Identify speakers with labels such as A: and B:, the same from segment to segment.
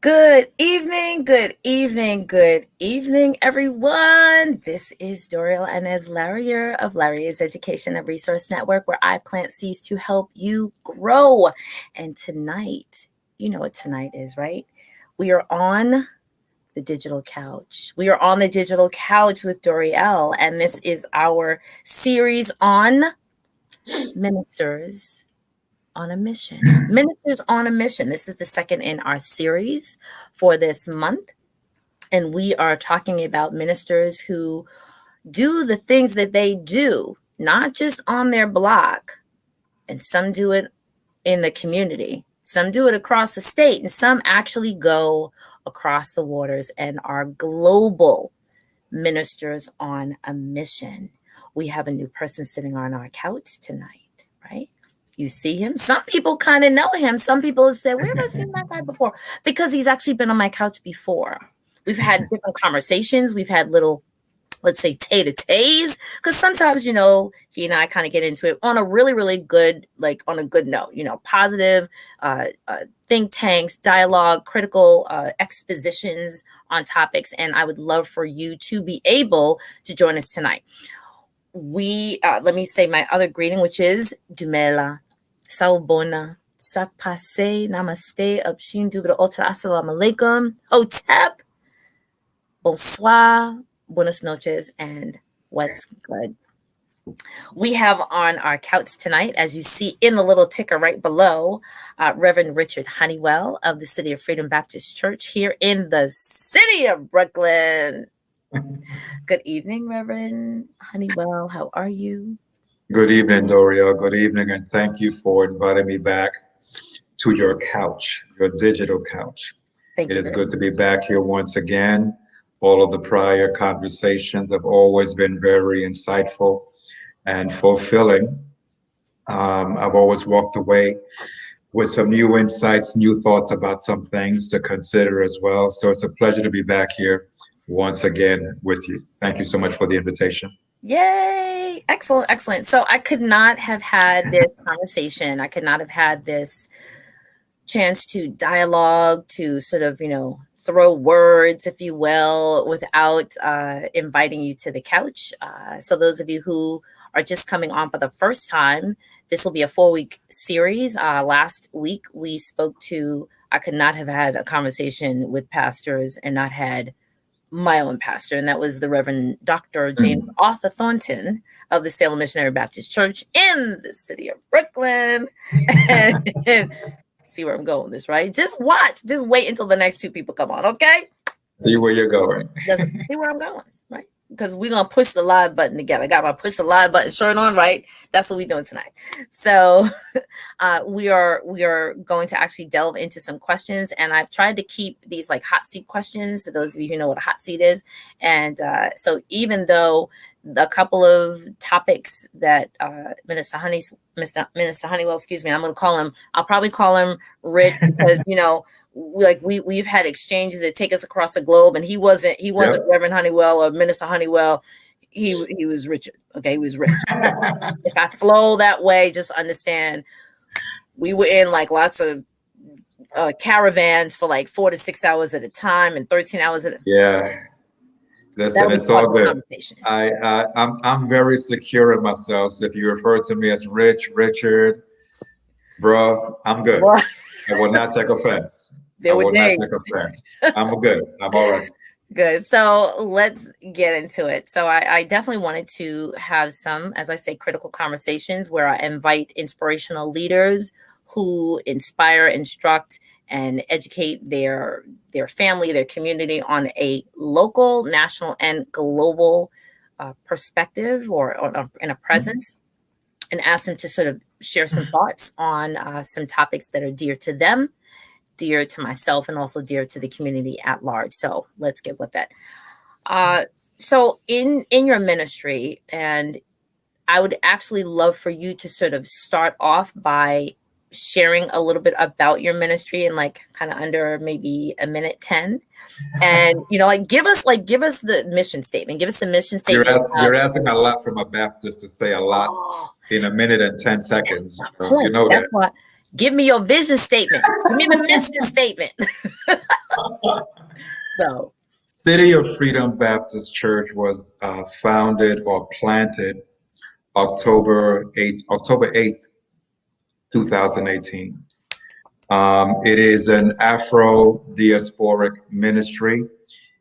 A: Good evening, good evening, good evening, everyone. This is Doriel Inez Larrier of Larrier's Education and Resource Network, where I plant seeds to help you grow. And tonight, you know what tonight is, right? We are on the digital couch. We are on the digital couch with Doriel, and this is our series on ministers on a mission. Ministers on a mission. This is the second in our series for this month. And we are talking about ministers who do the things that they do, not just on their block. And some do it in the community. Some do it across the state. And some actually go across the waters and are global ministers on a mission. We have a new person sitting on our couch tonight, right? You see him. Some people kind of know him. Some people have said, where have I seen that guy before? Because he's actually been on my couch before. We've had different conversations. We've had little, let's say, tay-to-tays. Because sometimes, he and I kind of get into it on a really, really good, on a good note, positive think tanks, dialogue, critical expositions on topics. And I would love for you to be able to join us tonight. Let me say my other greeting, which is Dumela, Saubona, Sakpase, Namaste, Upshin Dubra Otra, Assalamu Alaikum, Hotep, Bonsoir, Buenas noches, and what's good. We have on our couch tonight, as you see in the little ticker right below, Reverend Richard Honeywell of the City of Freedom Baptist Church here in the city of Brooklyn. Good evening, Reverend Honeywell. How are you?
B: Good evening, Doriel. Good evening, and thank you for inviting me back to your couch, your digital couch. It is good to be back here once again. All of the prior conversations have always been very insightful and fulfilling. I've always walked away with some new insights, new thoughts about some things to consider as well. So it's a pleasure to be back here once again with you. Thank you so much for the invitation.
A: Yay! Excellent, excellent. So I could not have had this conversation. I could not have had this chance to dialogue, to sort of, throw words, if you will, without inviting you to the couch. So those of you who are just coming on for the first time, this will be a 4-week series. Last week, I could not have had a conversation with pastors and not had my own pastor, and that was the Reverend Dr. James Arthur Thornton of the Salem Missionary Baptist Church in the city of Brooklyn. And see where I'm going with this, right? Just wait until the next two people come on, okay?
B: See where you're going.
A: See where I'm going, right? Because we're going to push the live button together. I got my push the live button shirt on, right? That's what we're doing tonight. So we are going to actually delve into some questions. And I've tried to keep these like hot seat questions. So those of you who know what a hot seat is. And so even though a couple of topics that Minister Honeywell, excuse me, I'll probably call him Rich because, we've had exchanges that take us across the globe, and he wasn't Reverend Honeywell or Minister Honeywell. He was Richard. Okay. He was Rich. If I flow that way, just understand we were in like lots of caravans for like 4 to 6 hours at a time and 13 hours at a
B: Yeah. Listen, it's all good. I'm very secure in myself. So if you refer to me as Richard, bro, I'm good. Bro. I will not take offense. I'm good. I'm all right.
A: Good. So let's get into it. So I definitely wanted to have some, as I say, critical conversations where I invite inspirational leaders who inspire, instruct, and educate their family, their community on a local, national, and global perspective or in a presence, and ask them to sort of share some thoughts on some topics that are dear to them, dear to myself, and also dear to the community at large. So let's get with that. So in your ministry, and I would actually love for you to sort of start off by sharing a little bit about your ministry in like kind of under maybe a minute 10, and give us the mission statement. Give us the mission statement.
B: You're asking a lot from a Baptist to say a lot in a minute and 10 seconds. That's
A: that. What? Give me your vision statement. Give me the mission statement. So,
B: City of Freedom Baptist Church was founded or planted October 8th, 2018. It is an Afro diasporic ministry,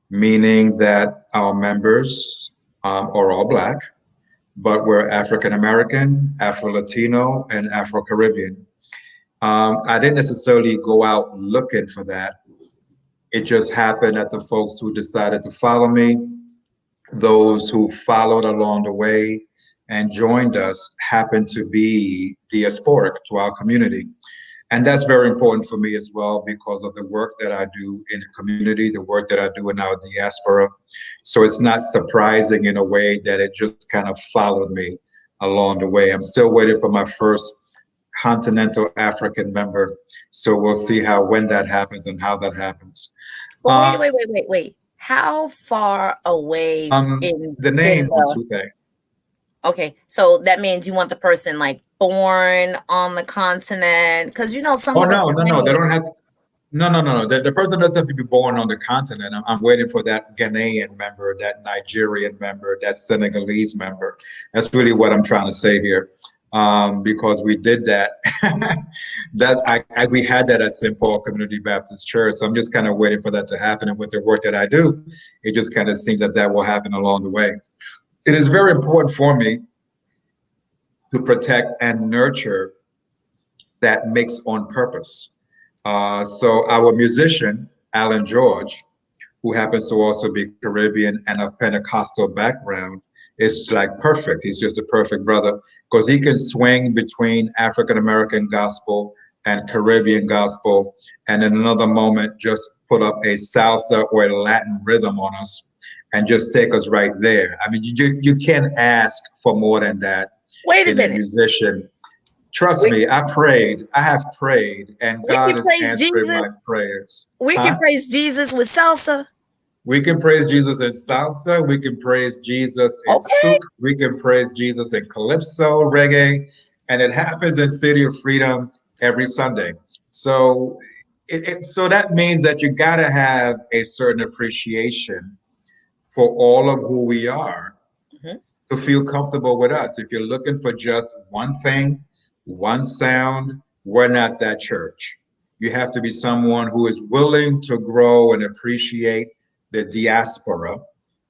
B: meaning that our members are all Black, but we're African American, Afro Latino, and Afro Caribbean. I didn't necessarily go out looking for that. It just happened that the folks who decided to follow me, those who followed along the way and joined us, happened to be diasporic to our community. And that's very important for me as well because of the work that I do in the community, the work that I do in our diaspora. So it's not surprising in a way that it just kind of followed me along the way. I'm still waiting for my first continental African member. So we'll see when that happens and how that happens.
A: Well, wait. How far away in
B: the name on two things.
A: Okay, so that means you want the person like born on the continent, because some of us.
B: No, they don't have to. No. The person doesn't have to be born on the continent. I'm waiting for that Ghanaian member, that Nigerian member, that Senegalese member. That's really what I'm trying to say here, because we did that. We had that at St. Paul Community Baptist Church. So I'm just kind of waiting for that to happen. And with the work that I do, it just kind of seems that will happen along the way. It is very important for me to protect and nurture that mix on purpose. So our musician, Alan George, who happens to also be Caribbean and of Pentecostal background, is like perfect. He's just a perfect brother because he can swing between African American gospel and Caribbean gospel, and in another moment just put up a salsa or a Latin rhythm on us and just take us right there. I mean, you can't ask for more than that.
A: Wait a minute.
B: A musician. Trust me, I have prayed, and God is answering my prayers.
A: We can praise Jesus with salsa.
B: We can praise Jesus in salsa. We can praise Jesus in souk. We can praise Jesus in calypso, reggae, and it happens in City of Freedom every Sunday. So, so that means that you got to have a certain appreciation for all of who we are to feel comfortable with us. If you're looking for just one thing, one sound, we're not that church. You have to be someone who is willing to grow and appreciate the diaspora,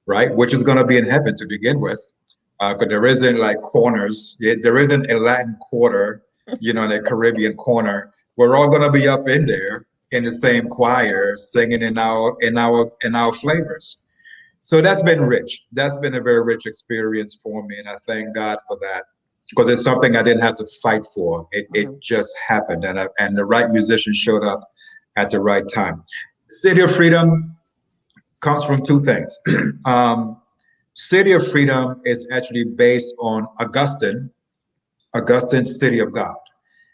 B: right? Which is going to be in heaven to begin with, because there isn't like corners. There isn't a Latin quarter, in a Caribbean corner. We're all going to be up in there in the same choir, singing in our flavors. So that's been rich. That's been a very rich experience for me, and I thank God for that. Because it's something I didn't have to fight for. It just happened, and the right musician showed up at the right time. City of Freedom comes from two things. City of Freedom is actually based on Augustine's City of God.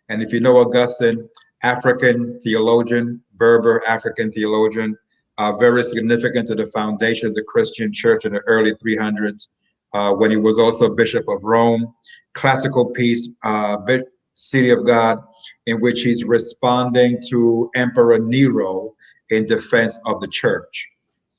B: And if you know Augustine, African theologian, Berber African theologian, very significant to the foundation of the Christian church in the early 300s. When he was also Bishop of Rome, classical piece, City of God, in which he's responding to Emperor Nero in defense of the church.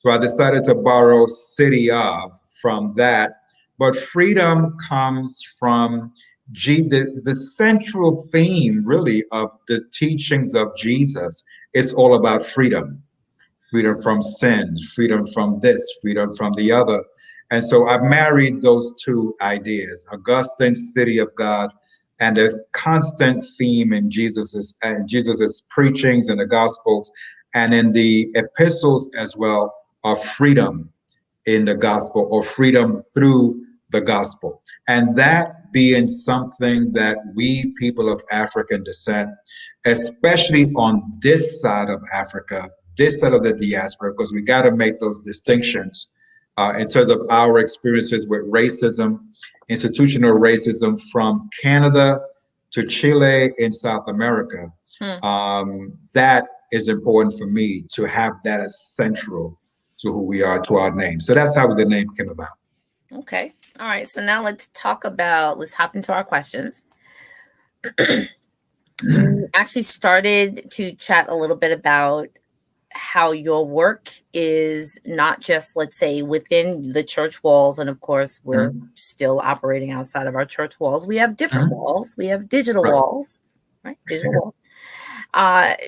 B: So I decided to borrow City of from that, but freedom comes from the central theme really of the teachings of Jesus. It's all about freedom. Freedom from sin, freedom from this, freedom from the other. And so I married those two ideas, Augustine's City of God, and a constant theme in Jesus's preachings in the Gospels and in the epistles as well of freedom in the gospel, or freedom through the gospel. And that being something that we people of African descent, especially on this side of Africa, this side of the diaspora, because we got to make those distinctions in terms of our experiences with racism, institutional racism from Canada to Chile in South America. That is important for me to have that as central to who we are, to our name. So that's how the name came about.
A: Okay. All right. So now let's hop into our questions. We actually started to chat a little bit about how your work is not just, let's say, within the church walls. And of course, we're still operating outside of our church walls. We have different walls. We have digital walls, right? Digital walls.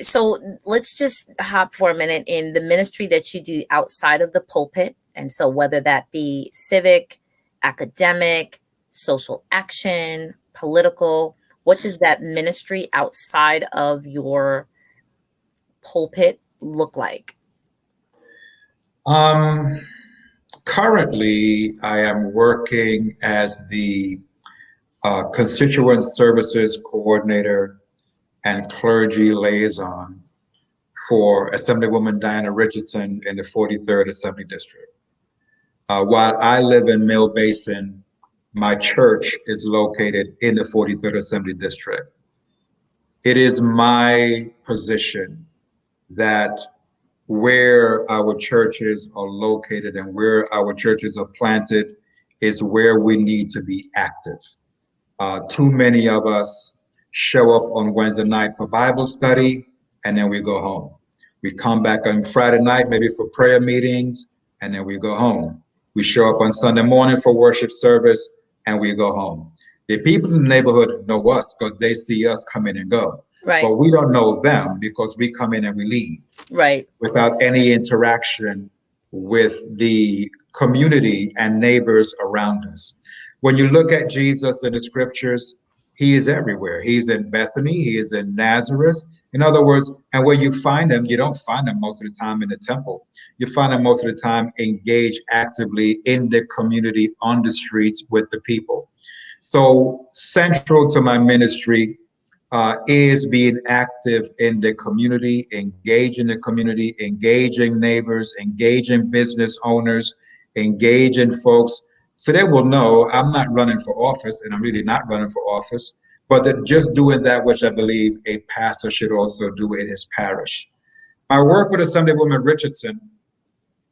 A: So let's just hop for a minute in the ministry that you do outside of the pulpit. And so whether that be civic, academic, social action, political, what does that ministry outside of your pulpit look like?
B: Currently, I am working as the constituent services coordinator and clergy liaison for Assemblywoman Diana Richardson in the 43rd Assembly District. While I live in Mill Basin, my church is located in the 43rd Assembly District. It is my position that where our churches are located and where our churches are planted is where we need to be active. Too many of us show up on Wednesday night for Bible study, and then we go home. We come back on Friday night, maybe for prayer meetings, and then we go home. We show up on Sunday morning for worship service, and we go home. The people in the neighborhood know us because they see us come in and go.
A: Right.
B: But we don't know them because we come in and we leave.
A: Right.
B: Without any interaction with the community and neighbors around us. When you look at Jesus in the scriptures, he is everywhere. He's in Bethany, he is in Nazareth. In other words, and where you find him, you don't find him most of the time in the temple. You find him most of the time engaged actively in the community, on the streets with the people. So central to my ministry is being active in the community, engaging the community, engaging neighbors, engaging business owners, engaging folks. So they will know I'm not running for office, and I'm really not running for office, but that just doing that which I believe a pastor should also do in his parish. My work with Assemblywoman Richardson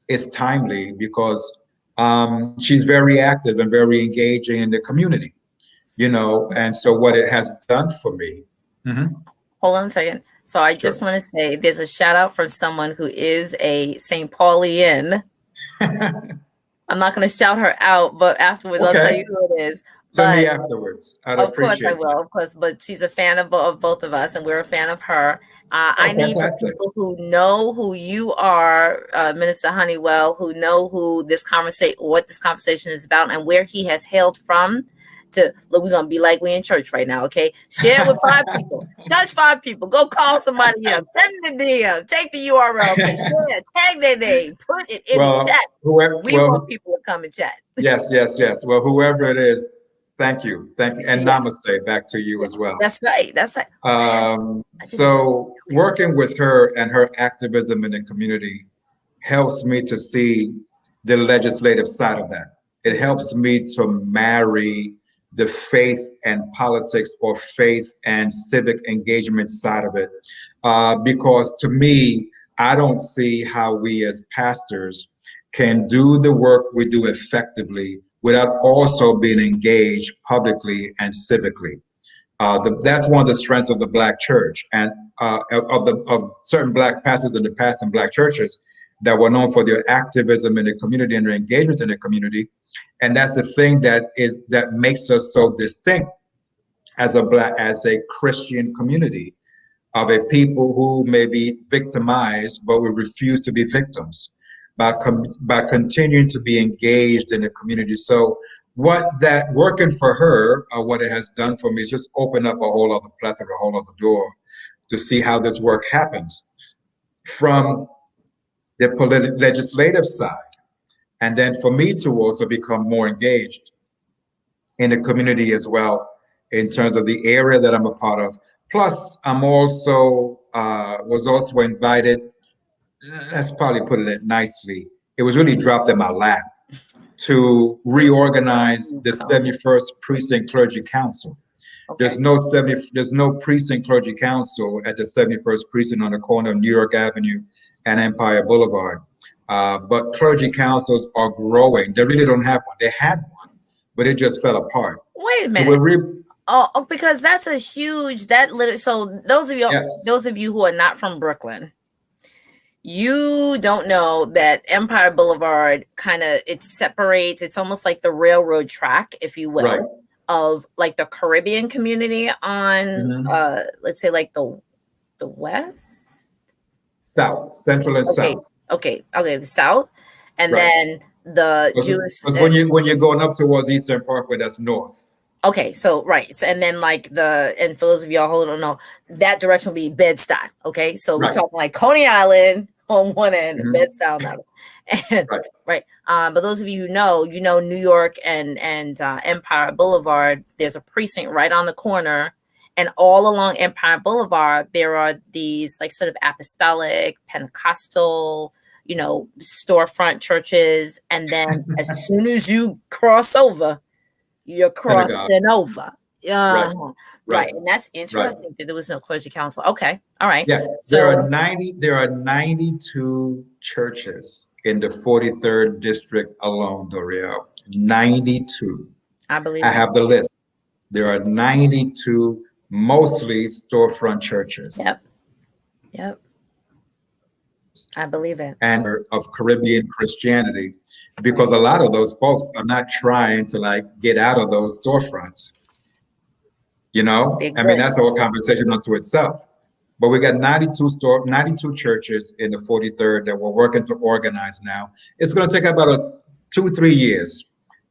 B: is timely because she's very active and very engaging in the community, and so what it has done for me.
A: Hold on a second. So I just want to say there's a shout out from someone who is a St. Paulian. I'm not going to shout her out, but afterwards I'll tell you who it is.
B: Tell me afterwards.
A: Of course I will, of course. But she's a fan of both of us, and we're a fan of her. I need for people who know who you are, Minister Honeywell, who know what this conversation is about, and where he has hailed from. Look, we're gonna be like we in church right now, okay? Share with 5 people, touch 5 people, go call somebody up, send the DM, take the URL, say share, tag their name, put it in the chat. We want people to come and chat.
B: Yes. Well, whoever it is, thank you, and namaste back to you as well.
A: That's right.
B: So working with her and her activism in the community helps me to see the legislative side of that. It helps me to marry the faith and politics or faith and civic engagement side of it. Because to me, I don't see how we as pastors can do the work we do effectively without also being engaged publicly and civically. That's one of the strengths of the Black church and of certain Black pastors in the past and Black churches that were known for their activism in the community and their engagement in the community. And that's the thing that makes us so distinct as a Christian community of a people who may be victimized, but we refuse to be victims by continuing to be engaged in the community. So working for her, what it has done for me is just open up a whole other plethora, a whole other door to see how this work happens from the legislative side. And then for me to also become more engaged in the community as well, in terms of the area that I'm a part of. Plus, I'm also, was also invited, let's probably put it nicely, it was really dropped in my lap to reorganize the 71st Precinct Clergy Council. Okay. There's no precinct clergy council at the 71st precinct on the corner of New York Avenue and Empire Boulevard. But clergy councils are growing. They really don't have one. They had one, but it just fell apart.
A: Wait a minute. Because that's a huge, so those of you who are not from Brooklyn, You don't know that Empire Boulevard it separates. It's almost like the railroad track, if you will,
B: Right.
A: of like the Caribbean community on,
B: Hmm.
A: let's say like the west,
B: South, central and
A: okay,
B: south.
A: okay, the south, and
B: Right.
A: then the Jewish.
B: Because when you're going up towards Eastern Parkway, that's north.
A: Okay, so right, so, and then like and for those of y'all who don't know, that direction will be Bed-Stuy. Okay, so we're
B: Right.
A: talking like Coney Island on one end,
B: Hmm.
A: Bed-Stuy on the other, and
B: Right.
A: right. But those of you who know, New York and Empire Boulevard. There's a precinct right on the corner, and all along Empire Boulevard there are these like sort of apostolic, Pentecostal, storefront churches, and then as soon as you cross over, you're
B: Synagogue.
A: crossing over.
B: Right.
A: Yeah.
B: Right.
A: Right. And that's
B: Right.
A: interesting that there was no clergy council. Okay. All right.
B: Yes.
A: So
B: There are 92 churches in the 43rd district alone, Doriel. 92.
A: I believe
B: I
A: it.
B: have the list. There are 92 mostly storefront churches.
A: Yep. Yep. I believe it.
B: And of Caribbean Christianity, because a lot of those folks are not trying to like get out of those storefronts. I mean, that's a whole conversation unto itself. But we got 92 churches in the 43rd that we're working to organize now. It's going to take about 2-3 years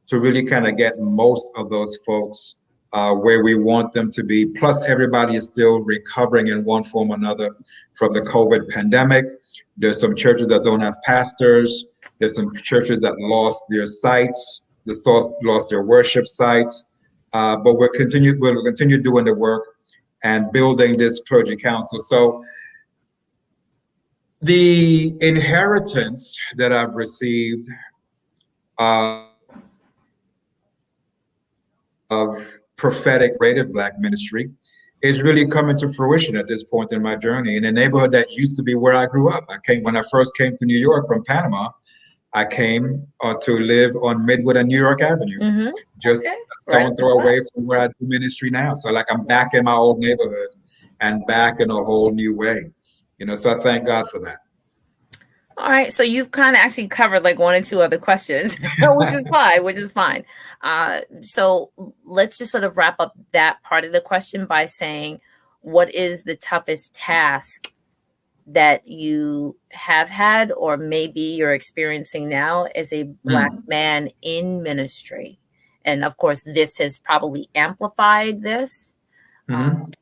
B: to really kind of get most of those folks where we want them to be. Plus, everybody is still recovering in one form or another from the COVID pandemic. There's some churches that don't have pastors. There's some churches that lost their sites, lost their worship sites. But we'll continue doing the work and building this clergy council. So the inheritance that I've received of prophetic creative Black ministry is really coming to fruition at this point in my journey in a neighborhood that used to be where I grew up. When I first came to New York from Panama, I came to live on Midwood and New York Avenue, just a stone throw away from where I do ministry now. So like I'm back in my old neighborhood and back in a whole new way, so I thank God for that.
A: All right, so you've kind of actually covered like one or two other questions, which is fine. So let's just sort of wrap up that part of the question by saying, what is the toughest task that you have had or maybe you're experiencing now as a Black man in ministry? And of course, this has probably amplified this,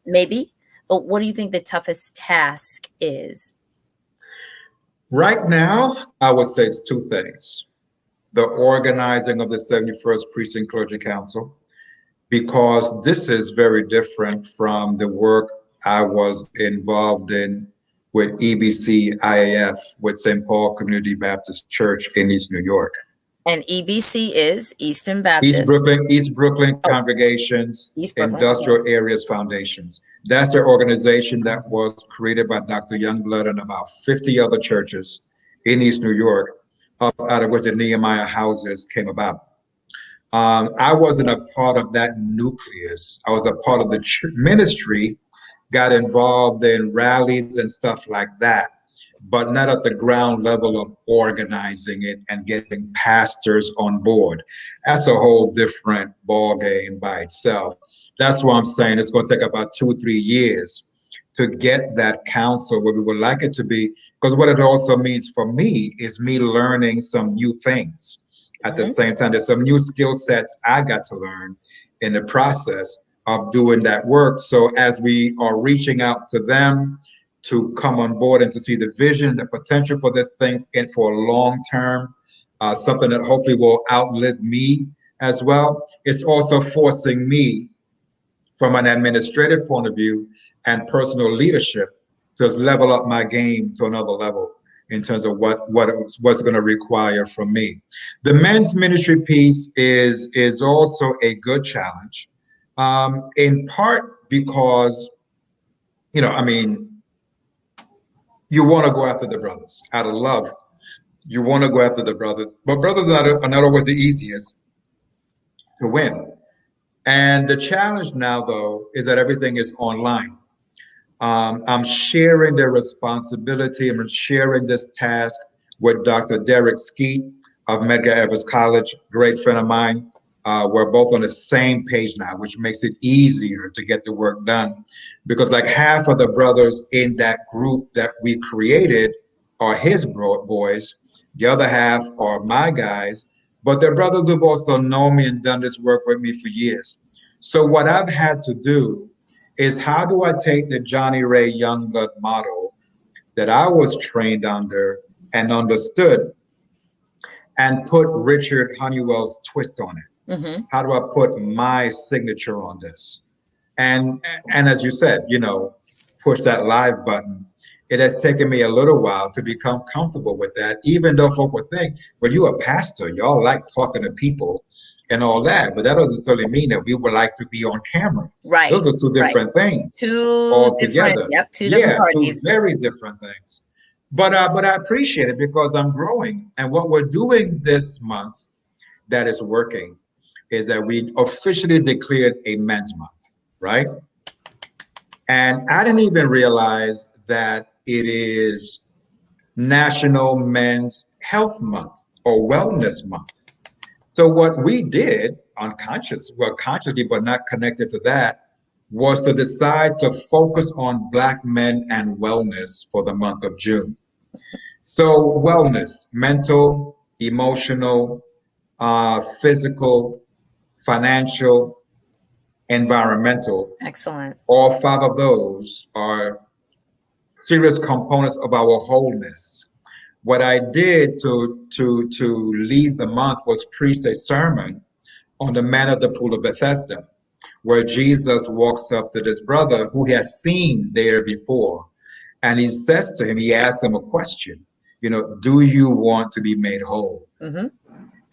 A: maybe. But what do you think the toughest task is?
B: Right now, I would say it's two things. The organizing of the 71st Precinct Clergy Council, because this is very different from the work I was involved in with EBC IAF, with St. Paul Community Baptist Church in East New York.
A: And EBC is Eastern Baptist.
B: East Brooklyn Congregations, Industrial Areas Foundations. That's the organization that was created by Dr. Youngblood and about 50 other churches in East New York, out of which the Nehemiah houses came about. I wasn't a part of that nucleus. I was a part of the ministry, got involved in rallies and stuff like that, but not at the ground level of organizing it and getting pastors on board. That's a whole different ball game by itself. That's why I'm saying it's going to take about 2-3 years to get that council where we would like it to be, because what it also means for me is me learning some new things. At the same time, there's some new skill sets I got to learn in the process of doing that work. So as we are reaching out to them to come on board and to see the vision, the potential for this thing and for long term, something that hopefully will outlive me as well, it's also forcing me from an administrative point of view and personal leadership to level up my game to another level in terms of what's going to require from me. The men's ministry piece is also a good challenge, in part because, I mean, you want to go after the brothers out of love. You want to go after the brothers, but brothers are not always the easiest to win. And the challenge now, though, is that everything is online. I'm sharing the responsibility. I'm sharing this task with Dr. Derek Skeet of Medgar Evers College, great friend of mine. We're both on the same page now, which makes it easier to get the work done. Because like half of the brothers in that group that we created are his boys. The other half are my guys, but they're brothers who've also known me and done this work with me for years. So what I've had to do is how do I take the Johnny Ray Youngblood model that I was trained under and understood and put Richard Honeywell's twist on it?
A: Mm-hmm.
B: How do I put my signature on this? And as you said, push that live button. It has taken me a little while to become comfortable with that, even though folk would think, well, you're a pastor, y'all like talking to people and all that, but that doesn't necessarily mean that we would like to be on camera.
A: Right.
B: Those are two different things altogether.
A: Two different
B: two
A: parties.
B: very different things. But I appreciate it because I'm growing. And what we're doing this month that is working is that we officially declared a men's month, right? And I didn't even realize that it is National Men's Health Month or Wellness Month. So what we did consciously, but not connected to that, was to decide to focus on Black men and wellness for the month of June. So wellness, mental, emotional, physical, financial, environmental.
A: Excellent.
B: All five of those are serious components of our wholeness. What I did to lead the month was preach a sermon on the man at the pool of Bethesda, where Jesus walks up to this brother who he has seen there before. And he says to him, he asks him a question, do you want to be made whole?
A: Mm-hmm.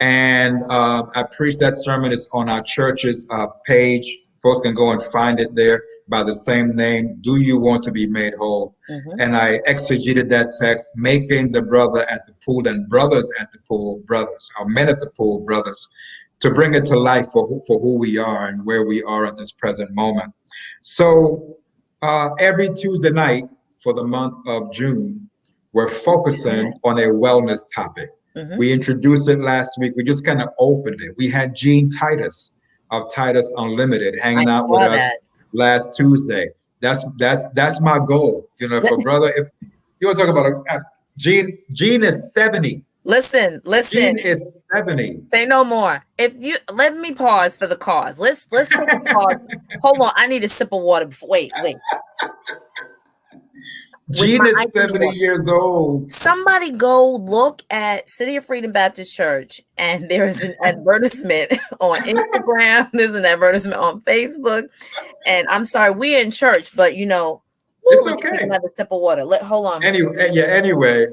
B: And I preached that sermon. It's on our church's page. Folks can go and find it there by the same name. Do you want to be made whole? Mm-hmm. And I exegeted that text, making the brother at the pool and brothers at the pool brothers, our men at the pool brothers, to bring it to life for who we are and where we are at this present moment. So every Tuesday night for the month of June, we're focusing on a wellness topic. Mm-hmm. We introduced it last week. We just kind of opened it. We had Gene Titus of Titus Unlimited hanging out with us last Tuesday. That's my goal. For brother, if you want to talk about Gene is 70.
A: Listen.
B: Gene is 70.
A: Say no more. Let me pause for the cause. Let's take a pause. Hold on. I need a sip of water. Wait.
B: Gene is 70 years old.
A: Somebody go look at City of Freedom Baptist Church, and there is an advertisement on Instagram. There's an advertisement on Facebook. And I'm sorry, we're in church, but
B: it's okay.
A: Take another sip of water. Hold on.
B: Anyway,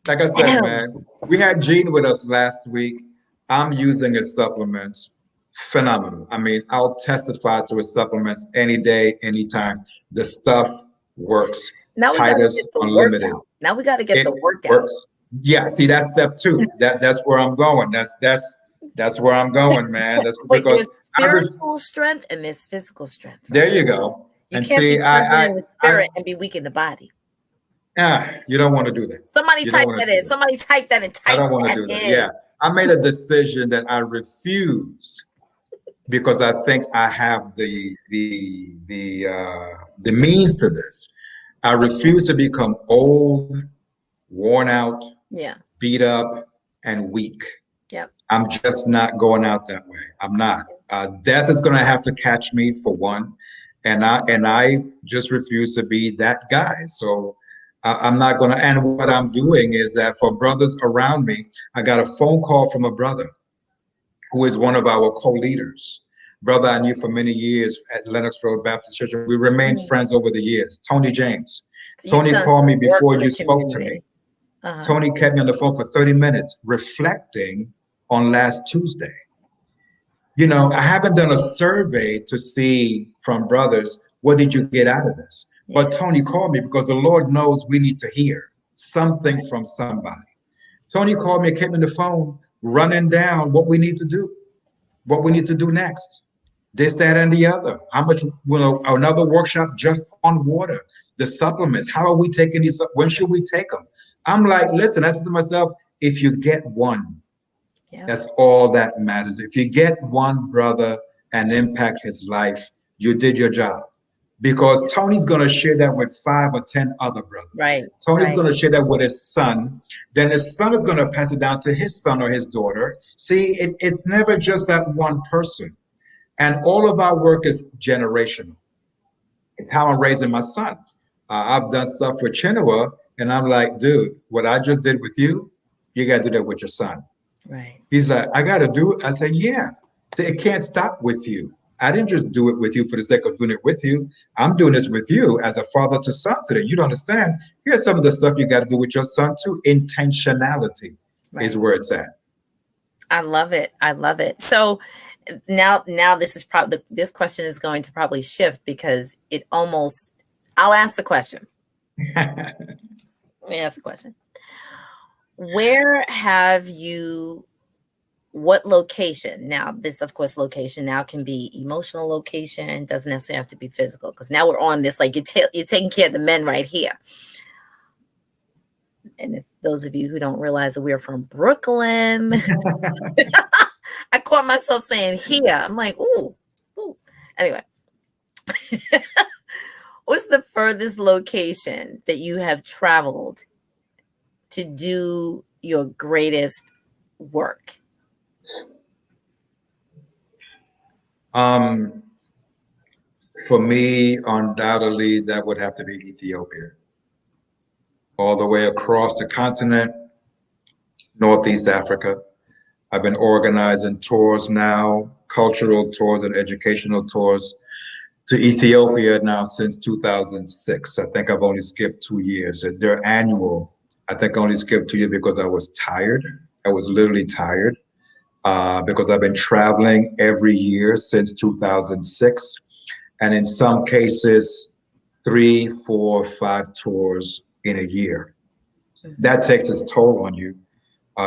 B: like I said, man, we had Gene with us last week. I'm using his supplements. Phenomenal. I mean, I'll testify to his supplements any day, anytime. The stuff works.
A: Now
B: Titus Unlimited.
A: Now we got to get the workout.
B: Works. Yeah, see, that's step 2. That's where I'm going. That's where I'm going, man. That's because
A: there's spiritual strength and there's physical strength.
B: There you go.
A: You can't be strong in the spirit and be weak in the body.
B: You don't want to do that.
A: Somebody type that in. Somebody type that and type.
B: I don't want to do that. Yeah, I made a decision that I refuse because I think I have the means to this. I refuse to become old, worn out, beat up, and weak.
A: Yep.
B: I'm just not going out that way. I'm not. Death is going to have to catch me for one, and I just refuse to be that guy. So I'm not going to. And what I'm doing is that for brothers around me, I got a phone call from a brother who is one of our co-leaders. Brother I knew for many years at Lenox Road Baptist Church. We remained friends over the years. Tony James. Tony called me before you spoke to me. Tony kept me on the phone for 30 minutes reflecting on last Tuesday. I haven't done a survey to see from brothers, what did you get out of this? But Tony called me because the Lord knows we need to hear something from somebody. Tony called me, kept me on the phone, running down what we need to do, what we need to do next. This, that, and the other. How much, another workshop just on water. the supplements. How are we taking these? When should we take them? I'm like, listen, I said to myself, if you get one, that's all that matters. If you get one brother and impact his life, you did your job. Because Tony's going to share that with 5 or 10 other brothers.
A: Right.
B: Tony's going to share that with his son. Then his son is going to pass it down to his son or his daughter. See, it's never just that one person. And all of our work is generational. It's how I'm raising my son. I've done stuff with Chinua, and I'm like, dude, what I just did with you, you got to do that with your son.
A: Right.
B: He's like, I got to do it. I said, yeah. So it can't stop with you. I didn't just do it with you for the sake of doing it with you. I'm doing this with you as a father to son today. You don't understand. Here's some of the stuff you got to do with your son too. Intentionality is where it's at.
A: I love it. I love it. So now this is probably, this question is going to probably shift because it almost, I'll ask the question. Let me ask the question. Where have you, what location? Now, this, of course, location now can be emotional location, doesn't necessarily have to be physical, because now we're on this, like you're taking care of the men right here. And if those of you who don't realize that we're from Brooklyn, I caught myself saying here. I'm like, ooh. Anyway, what's the furthest location that you have traveled to do your greatest work?
B: For me, undoubtedly, that would have to be Ethiopia. All the way across the continent, Northeast Africa. I've been organizing tours now, cultural tours and educational tours to Ethiopia now since 2006. I think I've only skipped 2 years. They're annual. I think I only skipped 2 years because I was tired. I was literally tired because I've been traveling every year since 2006. And in some cases, 3, 4, 5 tours in a year. That takes its toll on you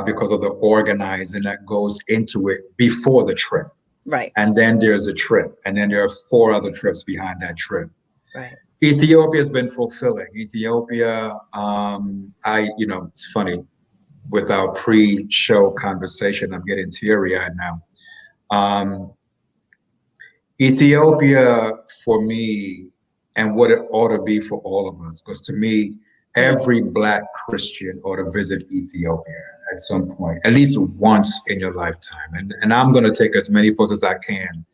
B: because of the organizing that goes into it before the trip.
A: Right.
B: And then there's a trip. And then there are 4 other trips behind that trip.
A: Right.
B: Ethiopia has been fulfilling. Ethiopia, it's funny, with our pre-show conversation, I'm getting teary-eyed now. Ethiopia, for me, and what it ought to be for all of us, because to me, every Black Christian ought to visit Ethiopia at some point, at least once in your lifetime. And I'm going to take as many folks as I can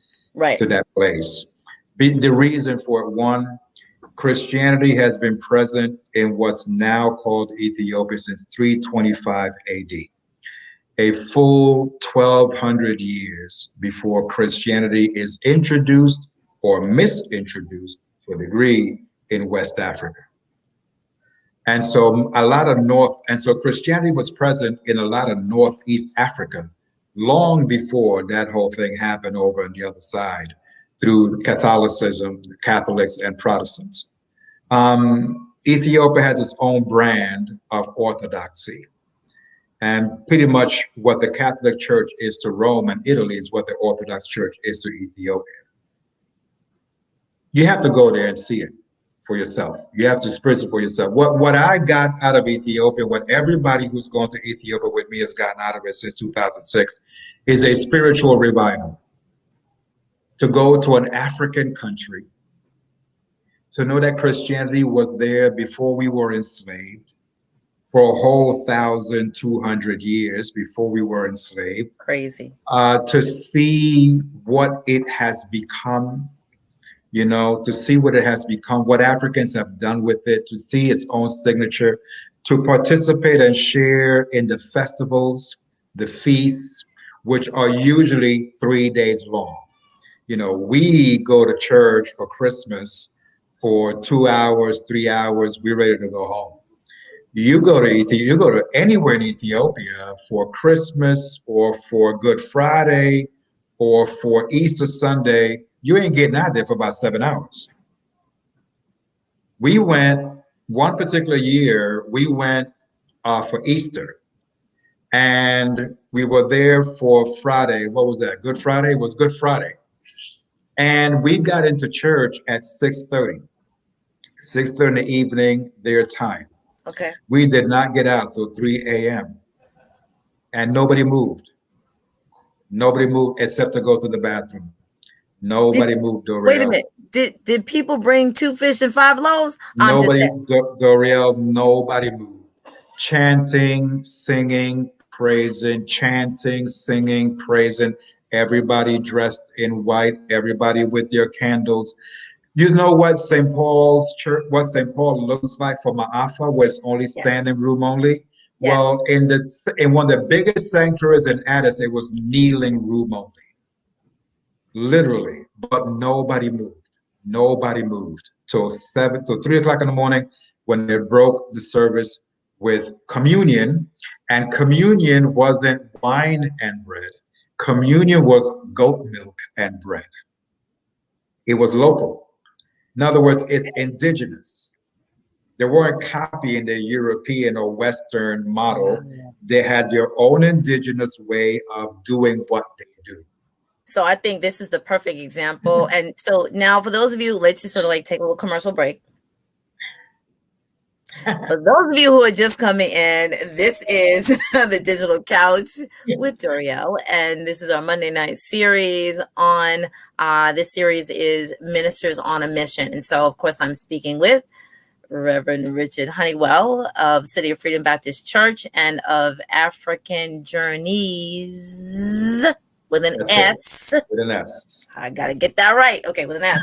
B: to that place. The reason for it, one, Christianity has been present in what's now called Ethiopia since 325 AD. A full 1,200 years before Christianity is introduced or misintroduced to a degree in West Africa. And so Christianity was present in a lot of Northeast Africa long before that whole thing happened over on the other side through Catholicism, Catholics and Protestants. Ethiopia has its own brand of orthodoxy. And pretty much what the Catholic Church is to Rome and Italy is what the Orthodox Church is to Ethiopia. You have to go there and see it for yourself. You have to experience it for yourself. What I got out of Ethiopia, what everybody who's gone to Ethiopia with me has gotten out of it since 2006, is a spiritual revival. To go to an African country, to know that Christianity was there before we were enslaved, for a whole 1,200 years before we were enslaved.
A: Crazy.
B: To see what it has become, to see what it has become, what Africans have done with it, to see its own signature, to participate and share in the festivals, the feasts, which are usually 3 days long. We go to church for Christmas for 2 hours, 3 hours, we're ready to go home. You go to anywhere in Ethiopia for Christmas or for Good Friday or for Easter Sunday, you ain't getting out there for about 7 hours. We went one particular year, for Easter, and we were there for Friday. What was that? Good Friday? It was Good Friday. And we got into church at 6:30. 6:30 in the evening, their time.
A: Okay.
B: We did not get out till 3 a.m. and nobody moved. Nobody moved except to go to the bathroom. Nobody moved,
A: Wait a
B: Doriel.
A: minute. Did people bring 2 fish and 5 loaves? I'm just
B: Nobody,
A: saying.
B: Doriel, nobody moved. Chanting, singing, praising, chanting, singing, praising. Everybody dressed in white, everybody with their candles. You know what St. Paul's church, what St. Paul looks like for Ma'afa, where it's only
A: Yes.
B: standing room only?
A: Yes.
B: Well, in one of the biggest sanctuaries in Addis, it was kneeling room only, literally, but nobody moved. Nobody moved till 3 o'clock in the morning when they broke the service with communion. And communion wasn't wine and bread. Communion was goat milk and bread. It was local. In other words, it's indigenous. They weren't copying the European or Western model. They had their own indigenous way of doing what they do.
A: So I think this is the perfect example. And so now for those of you, let's just sort of like take a little commercial break. For those of you who are just coming in, this is the Digital Couch with Doriel, and this is our Monday night series on, this series is Ministers on a Mission. And so, of course, I'm speaking with Reverend Richard Honeywell of City of Freedom Baptist Church and of African Journeys with an S.
B: With an S.
A: I got to get that right. Okay, with an S.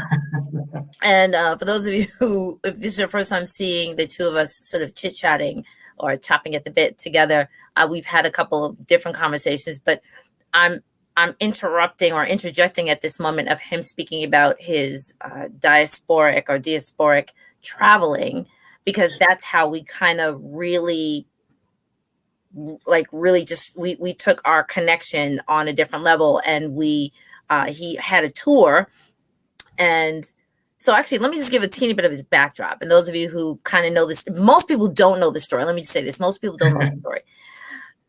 A: And for those of you who, if this is your first time seeing the two of us sort of chit-chatting or chopping at the bit together, we've had a couple of different conversations, but I'm interrupting or interjecting at this moment of him speaking about his diasporic traveling, because that's how we kind of really just we took our connection on a different level, and he had a tour. And so actually, let me just give a teeny bit of a backdrop. And those of you who kind of know this, most people don't know the story. Let me just say this. Most people don't know the story.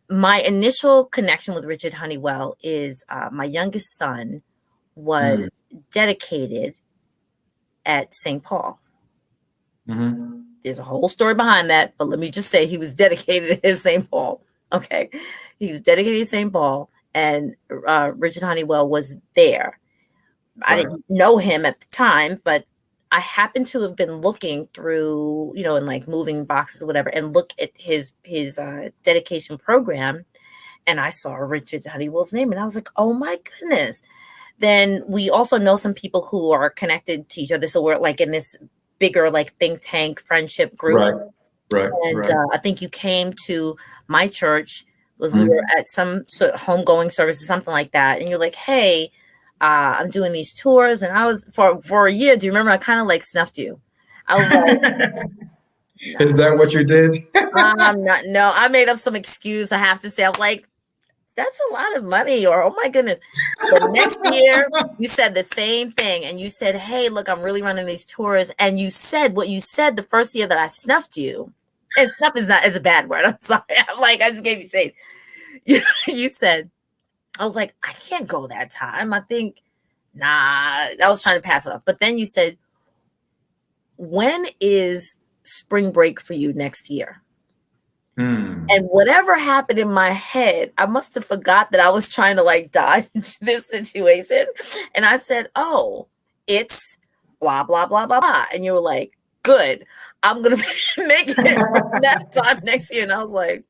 A: My initial connection with Richard Honeywell is my youngest son was dedicated at St. Paul.
B: Mm-hmm.
A: There's a whole story behind that, but let me just say he was dedicated at St. Paul. Okay. He was dedicated at St. Paul, and Richard Honeywell was there. I didn't know him at the time, but I happened to have been looking through, in like moving boxes or whatever, and look at his dedication program, and I saw Richard Honeywell's name, and I was like, oh my goodness. Then we also know some people who are connected to each other, so we're like in this bigger like think tank friendship group.
B: Right.
A: And I think you came to my church because we were at some sort of homegoing service or something like that, and you're like, hey, I'm doing these tours, and I was for a year. Do you remember? I kind of like snuffed you. I was like,
B: no. Is that what you did?
A: I'm not. No, I made up some excuse. I have to say, I'm like, that's a lot of money, or oh my goodness. The next year, you said the same thing, and you said, hey, look, I'm really running these tours, and you said what you said the first year that I snuffed you. And snuff is a bad word. I'm sorry. I'm like, I just gave you shade. You said. I was like, I can't go that time. I think, I was trying to pass it off. But then you said, when is spring break for you next year? And whatever happened in my head, I must have forgot that I was trying to like dodge this situation. And I said, oh, it's blah, blah, blah, blah, blah. And you were like, good. I'm going to make it that time next year. And I was like,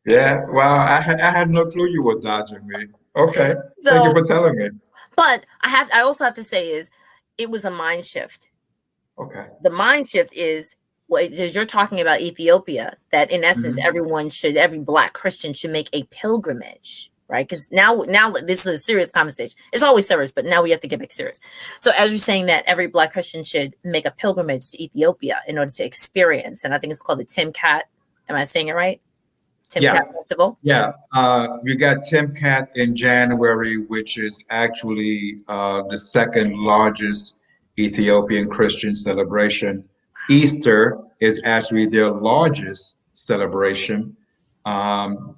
B: yeah, wow, I had no clue you were dodging me. Okay, so, thank you for telling me.
A: But I also have to say is it was a mind shift.
B: Okay.
A: The mind shift is as you're talking about Ethiopia, that in essence, every Black Christian should make a pilgrimage, right? Because now this is a serious conversation. It's always serious, but now we have to get back serious. So as you're saying that every Black Christian should make a pilgrimage to Ethiopia in order to experience, and I think it's called the Timkat. Am I saying it right? Timkat Festival?
B: Yeah, we got Timkat in January, which is actually the second largest Ethiopian Christian celebration. Easter is actually their largest celebration.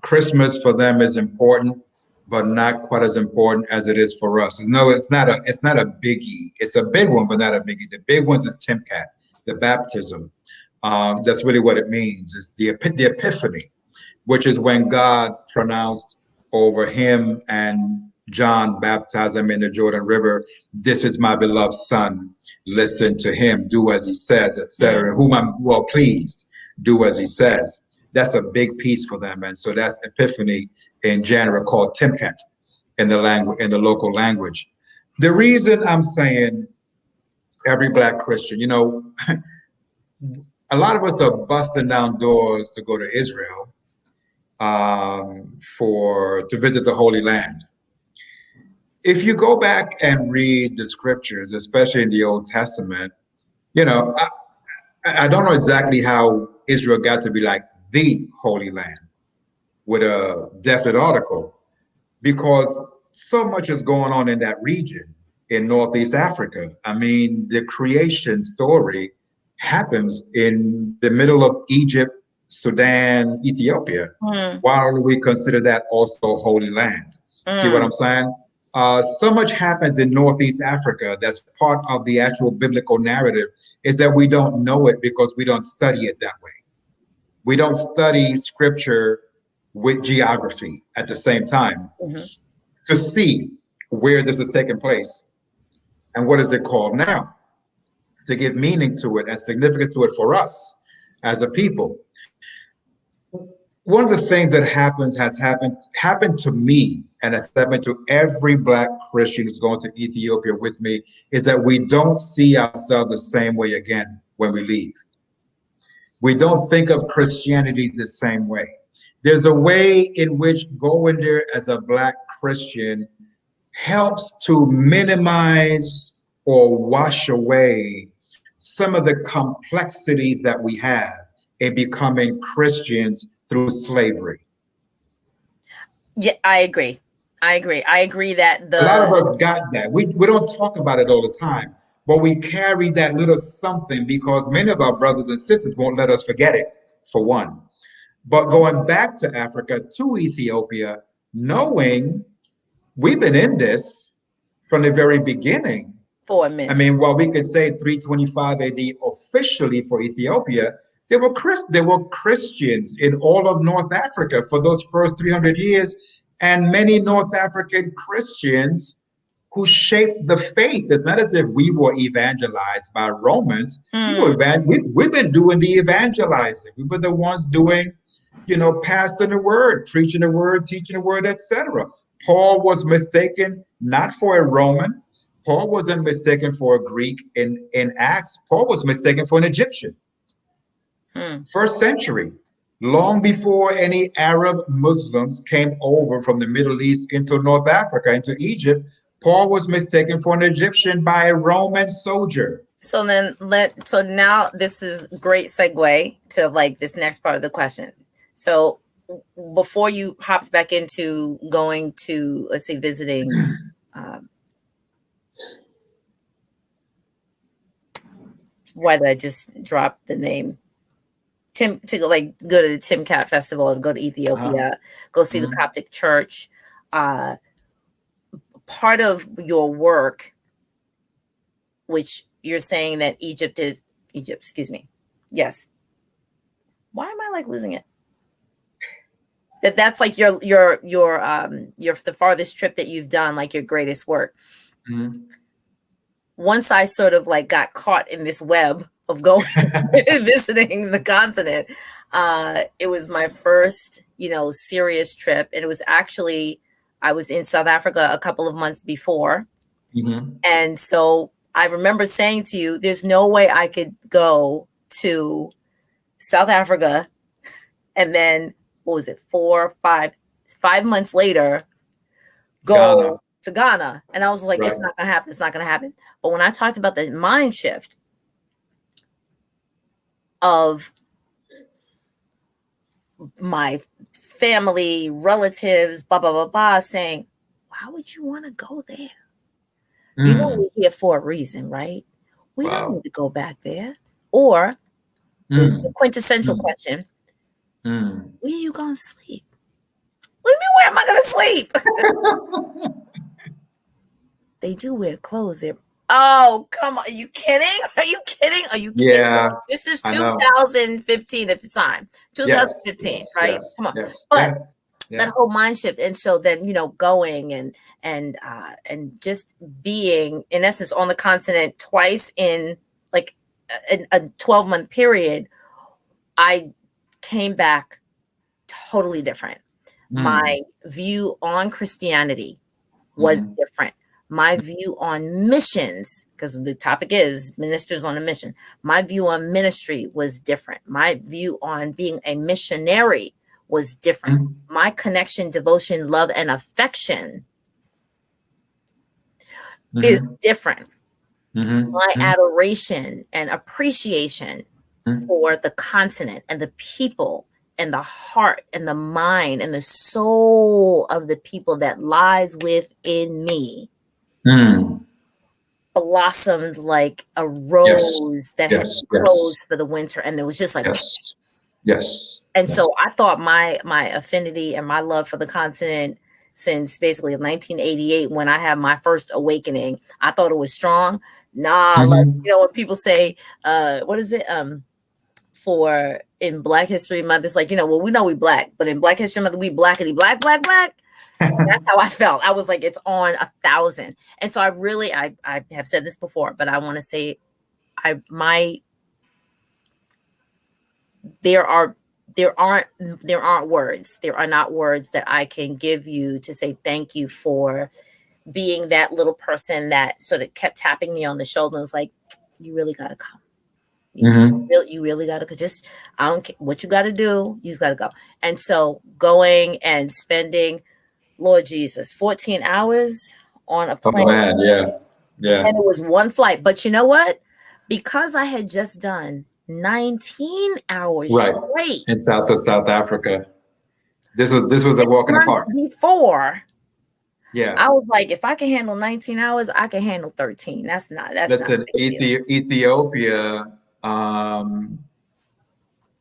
B: Christmas for them is important, but not quite as important as it is for us. No, it's not a biggie. It's a big one, but not a biggie. The big ones is Timcat, the baptism. That's really what it means. It's the epiphany, which is when God pronounced over him and John, baptized him in the Jordan River. This is my beloved son. Listen to him. Do as he says, etc. Whom I'm well pleased. Do as he says. That's a big piece for them, and so that's Epiphany in January, called Timcat in the language, in the local language. The reason I'm saying every Black Christian, you know, a lot of us are busting down doors to go to Israel to visit the Holy Land. If you go back and read the scriptures, especially in the Old Testament, you know, I don't know exactly how Israel got to be like the Holy Land with a definite article, because so much is going on in that region in Northeast Africa. I mean, the creation story happens in the middle of Egypt, Sudan, Ethiopia. Why don't we consider that also Holy Land? See what I'm saying? So much happens in Northeast Africa that's part of the actual biblical narrative, is that we don't know it because we don't study it that way. We don't study scripture with geography at the same time to see where this is taking place and what is it called now, to give meaning to it and significance to it for us as a people. One of the things that has happened to me, and has happened to every Black Christian who's going to Ethiopia with me, is that we don't see ourselves the same way again when we leave. We don't think of Christianity the same way. There's a way in which going there as a Black Christian helps to minimize or wash away some of the complexities that we have in becoming Christians through slavery.
A: Yeah, I agree. I agree that
B: a lot of us got that. We don't talk about it all the time, but we carry that little something because many of our brothers and sisters won't let us forget it, for one. But going back to Africa, to Ethiopia, knowing we've been in this from the very beginning.
A: For a minute.
B: I mean, while we could say 325 AD officially for Ethiopia, there were Christians in all of North Africa for those first 300 years, and many North African Christians who shaped the faith. It's not as if we were evangelized by Romans. We've been doing the evangelizing. We were the ones doing, passing the word, preaching the word, teaching the word, etc. Paul was mistaken not for a Roman. Paul wasn't mistaken for a Greek in Acts. Paul was mistaken for an Egyptian. First century, long before any Arab Muslims came over from the Middle East into North Africa, into Egypt, Paul was mistaken for an Egyptian by a Roman soldier.
A: So now this is great segue to like this next part of the question. So before you hopped back into going to, let's say, visiting, why did I just drop the name? To go to the Timcat Festival, to go to Ethiopia, go see the Coptic church. Part of your work, which you're saying that Egypt, excuse me. Yes. Why am I losing it? That's like your the farthest trip that you've done, like your greatest work. Once I sort of got caught in this web of going visiting the continent, it was my first, serious trip. And it was actually, I was in South Africa a couple of months before. And so I remember saying to you, there's no way I could go to South Africa and then, what was it, 5 months later, go to Ghana. And I was like, It's not going to happen. It's not going to happen. But when I talked about the mind shift of my family, relatives, blah, blah, blah, blah, saying, why would you want to go there? You know we're here for a reason, right? We don't need to go back there. Or the quintessential question, where are you going to sleep? What do you mean, where am I going to sleep? They do wear clothes there. Oh, come on. Are you kidding? Are you kidding? Are you kidding?
B: Yeah,
A: This is
B: I know.
A: 2015 at the time.
B: Yes,
A: 2015,
B: yes,
A: right?
B: yes,
A: Come on.
B: yes.
A: But
B: Yeah,
A: that
B: yeah.
A: whole mind shift. And so then, going and just being in essence on the continent twice in like a 12-month period, I came back totally different. My view on Christianity was different. My view on missions, because the topic is ministers on a mission, my view on ministry was different. My view on being a missionary was different. My connection, devotion, love, and affection is different. My adoration and appreciation for the continent and the people and the heart and the mind and the soul of the people that lies within me blossomed like a
B: Yes,
A: rose that had
B: yes,
A: been
B: yes,
A: closed for the winter, and it was just like,
B: yes, yes,
A: and
B: yes.
A: so I thought my affinity and my love for the continent since basically 1988 when I had my first awakening, I thought it was strong. Nah, like when people say, what is it? For in Black History Month, it's like, well, we know we black, but in Black History Month, we blackity black, black, black. That's how I felt. I was like, it's on 1,000. And so I have said this before, but I want to say there aren't words. There are not words that I can give you to say thank you for being that little person that sort of kept tapping me on the shoulder and was like, you really got to come. You really got to just, I don't care what you got to do. You just got to go. And so going and spending, Lord Jesus, 14 hours on a plane.
B: Oh man, yeah, yeah.
A: And it was one flight. But you know what? Because I had just done 19 hours straight
B: in South Africa. This was a walk in the park.
A: Before,
B: yeah,
A: I was like, if I can handle 19 hours, I can handle 13. That's not a big deal.
B: Ethiopia,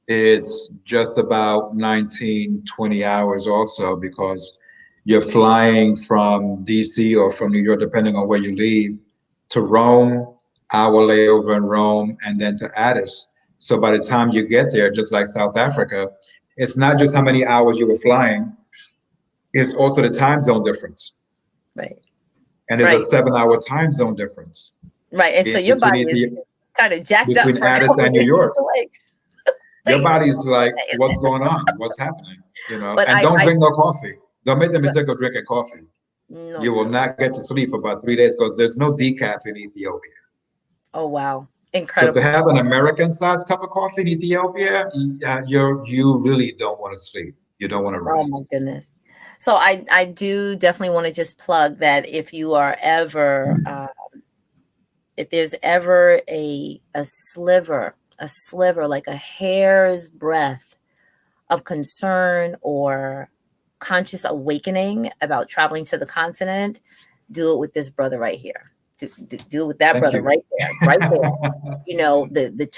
B: it's just about 19, 20 hours also, because you're flying from DC or from New York, depending on where you leave, to Rome, hour layover in Rome, and then to Addis. So by the time you get there, just like South Africa, it's not just how many hours you were flying, it's also the time zone difference.
A: Right.
B: And there's a 7-hour time zone difference.
A: Right. And so your body is kind of jacked up
B: between Addis and New York. Your body's like, what's going on? What's happening?
A: But
B: and don't drink no coffee. Don't make the mistake of drinking coffee.
A: No,
B: you will not get to sleep for about 3 days because there's no decaf in Ethiopia.
A: Oh, wow. Incredible.
B: So to have an American-sized cup of coffee in Ethiopia, you really don't want to sleep. You don't want to rest.
A: Oh, my goodness. So I do definitely want to just plug that if you are ever, if there's ever a sliver, like a hair's breadth of concern or conscious awakening about traveling to the continent, do it with this brother right here. Do it with that brother right there. The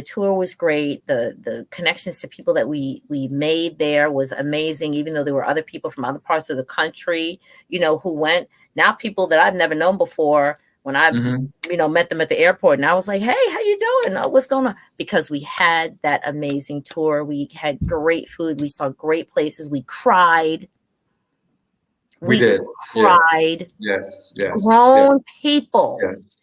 A: tour was great. The connections to people that we made there was amazing, even though there were other people from other parts of the country, who went. Now people that I've never known before, when I met them at the airport, and I was like, hey, how you doing? What's going on? Because we had that amazing tour. We had great food. We saw great places. We cried.
B: We did.
A: Cried.
B: Yes.
A: Grown people.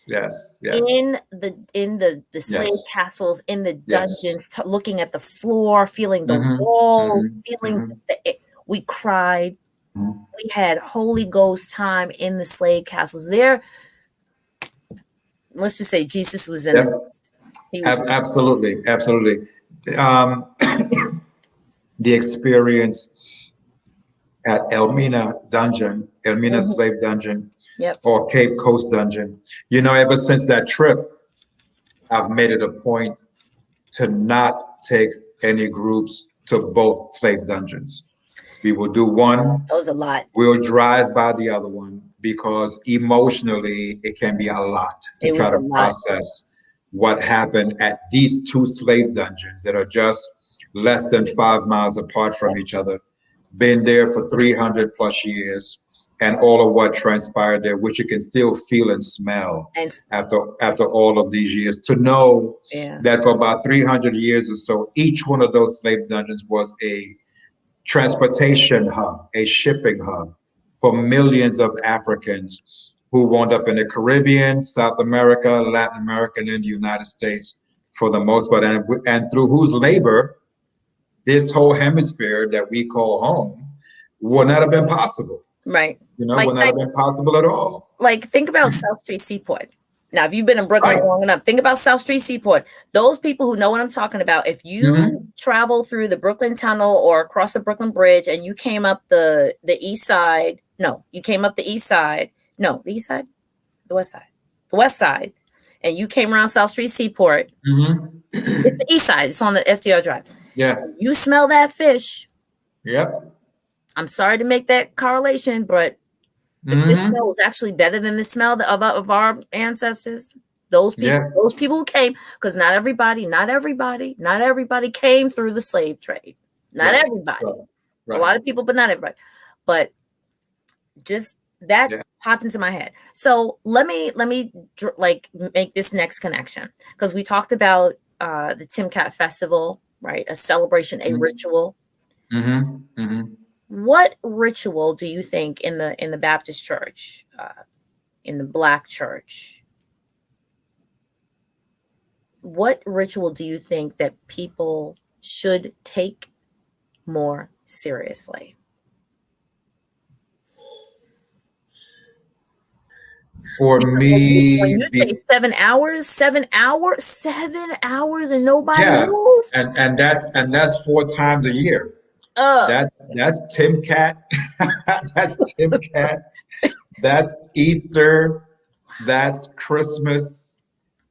B: Yes.
A: In the slave castles, in the dungeons, looking at the floor, feeling the walls, feeling we cried. We had Holy Ghost time in the slave castles. There, let's just say Jesus was in the midst.
B: Absolutely. The experience at Elmina slave dungeon, or Cape Coast dungeon. Ever since that trip, I've made it a point to not take any groups to both slave dungeons. We will do one.
A: That was a lot.
B: We'll drive by the other one because emotionally it can be a lot to try to process what happened at these two slave dungeons that are just less than 5 miles apart from each other. been there for 300 plus years, and all of what transpired there, which you can still feel and smell
A: And
B: after all of these years. To know
A: yeah,
B: that for about 300 years or so, each one of those slave dungeons was a transportation hub, a shipping hub for millions of Africans who wound up in the Caribbean, South America, Latin America, and in the United States for the most part, and through whose labor this whole hemisphere that we call home would not have been possible.
A: right.
B: Would not have been possible at all.
A: Like, think about South Street Seaport. Now, if you've been in Brooklyn
B: Right.
A: long enough, think about South Street Seaport. Those people who know what I'm talking about, if you travel through the Brooklyn Tunnel or across the Brooklyn Bridge and you came up the east side, no, you came up the east side, no, the east side, the west side, and you came around South Street Seaport, it's the east side, it's on the SDR Drive.
B: Yeah.
A: You smell that fish.
B: Yep.
A: I'm sorry to make that correlation, but the fish smell was actually better than the smell of our ancestors. Those people who came, because not everybody came through the slave trade. Not everybody. Right. A lot of people, but not everybody. But just that popped into my head. So let me like make this next connection, because we talked about the Timcat Festival, right? A celebration, a ritual. What ritual do you think in the Baptist church, in the Black church, what ritual do you think that people should take more seriously?
B: For me,
A: when you say 7 hours, and nobody moves.
B: And that's 4 times a year. That's Timcat. That's Timcat. That's Easter. That's Christmas.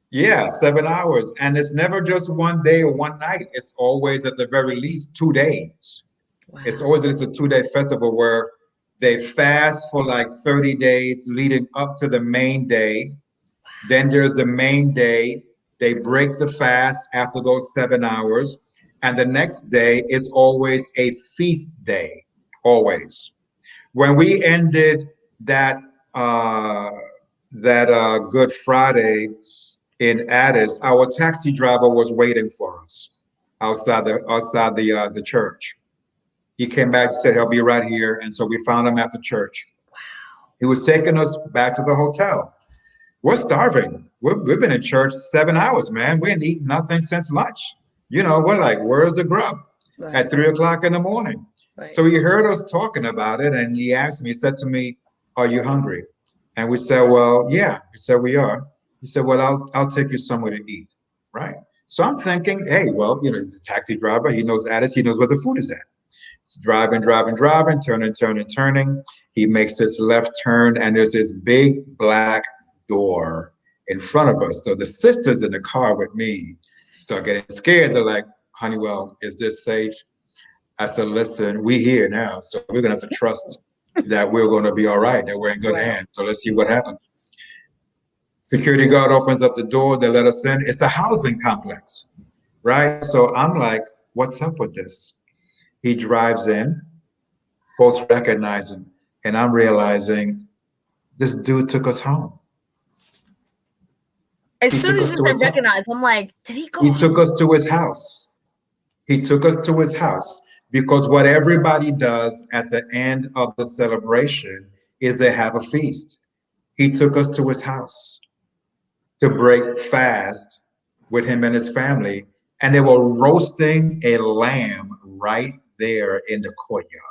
B: Yeah, 7 hours. And it's never just one day or one night. It's always at the very least 2 days. Wow. It's a 2-day festival where they fast for like 30 days leading up to the main day. Wow. Then there's the main day. They break the fast after those 7 hours. And the next day is always a feast day, always. When we ended that Good Friday in Addis, our taxi driver was waiting for us outside the church. He came back and said he'll be right here, and so we found him at the church. Wow. He was taking us back to the hotel. We're starving. We've been in church 7 hours, man. We ain't eaten nothing since lunch. We're like, where's the grub? Right. At 3 o'clock in the morning. Right. So he heard us talking about it, and he said to me, "Are you hungry?" And we said, "Well, yeah." We said, "We are." He said, "Well, I'll take you somewhere to eat." Right. So I'm thinking, hey, well, he's a taxi driver. He knows Addis. He knows where the food is at. It's driving, turning. He makes this left turn, and there's this big black door in front of us. So the sisters in the car with me start getting scared. They're like, "Honeywell, is this safe?" I said, "Listen, we here now, so we're gonna have to trust that we're gonna be all right, that we're in good hands. So let's see what happens." Security guard opens up the door. They let us in. It's a housing complex, right? So I'm like, "What's up with this?" He drives in, folks recognize him, and I'm realizing this dude took us home.
A: As soon as you said recognize, I'm like, did he go?
B: He took us to his house. He took us to his house, because what everybody does at the end of the celebration is they have a feast. He took us to his house to break fast with him and his family, and they were roasting a lamb right there in the courtyard.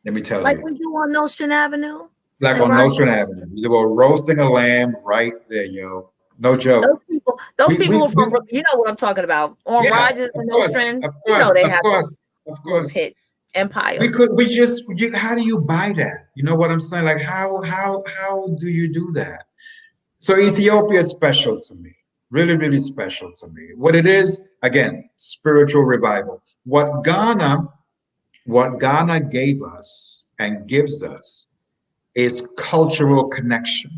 B: Let me tell you.
A: Like we do on Nostrand Avenue?
B: Like on Nostrand Avenue. They were roasting a lamb right there, yo. No joke.
A: Those people are from, you know what I'm talking about. On Rogers and Nostrand, they have a pit empire.
B: How do you buy that? You know what I'm saying? Like how do you do that? So Ethiopia is special to me. Really, really special to me. What it is, again, spiritual revival. What Ghana gave us and gives us is cultural connection.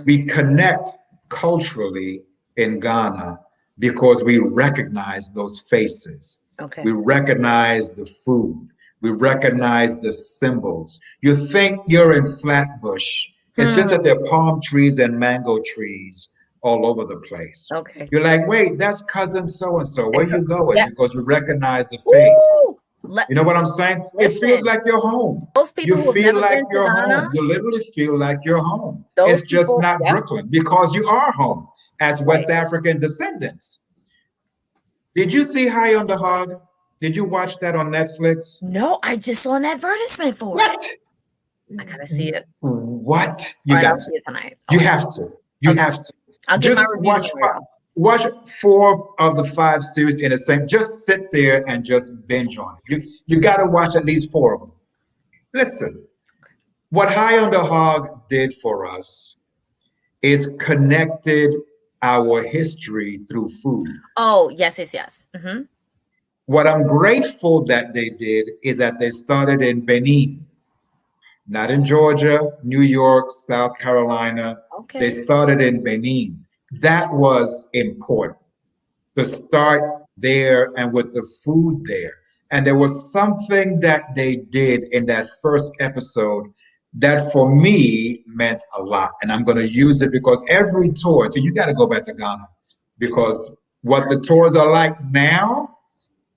B: We connect culturally in Ghana because we recognize those faces.
A: Okay.
B: We recognize the food. We recognize the symbols. You think you're in Flatbush. It's just that there are palm trees and mango trees all over the place.
A: Okay.
B: You're like, wait, that's cousin so and so. Where you going?
A: Yeah.
B: Because you recognize the face.
A: Ooh,
B: You know what I'm saying? It feels
A: listen,
B: like you're home.
A: those
B: You
A: people who have
B: feel
A: never
B: like
A: been to
B: you're
A: Ghana,
B: home. You literally feel like you're home.
A: those
B: It's just
A: people,
B: not
A: yep,
B: Brooklyn because you are home as
A: right.
B: West African descendants. Did you see High on the Hog? Did you watch that on Netflix?
A: No, I just saw an advertisement for it.
B: What?
A: I gotta see it.
B: What?
A: All
B: You
A: right, I'll
B: got
A: see
B: to.
A: it tonight.
B: You
A: Okay.
B: have to. You
A: Okay.
B: have to.
A: I'll get my
B: Just
A: review tomorrow, y'all.
B: watch 4 of the 5 series in a same. Just sit there and just binge on it. You got to watch at least 4 of them. Listen, what High on the Hog did for us is connected our history through food.
A: Oh, yes, yes, yes. Mm-hmm.
B: What I'm grateful that they did is that they started in Benin, not in Georgia, New York, South Carolina. They
A: Okay.
B: started in Benin. That was important to start there and with the food there. And there was something that they did in that first episode that for me meant a lot. And I'm going to use it because every tour, so you got to go back to Ghana because what the tours are like now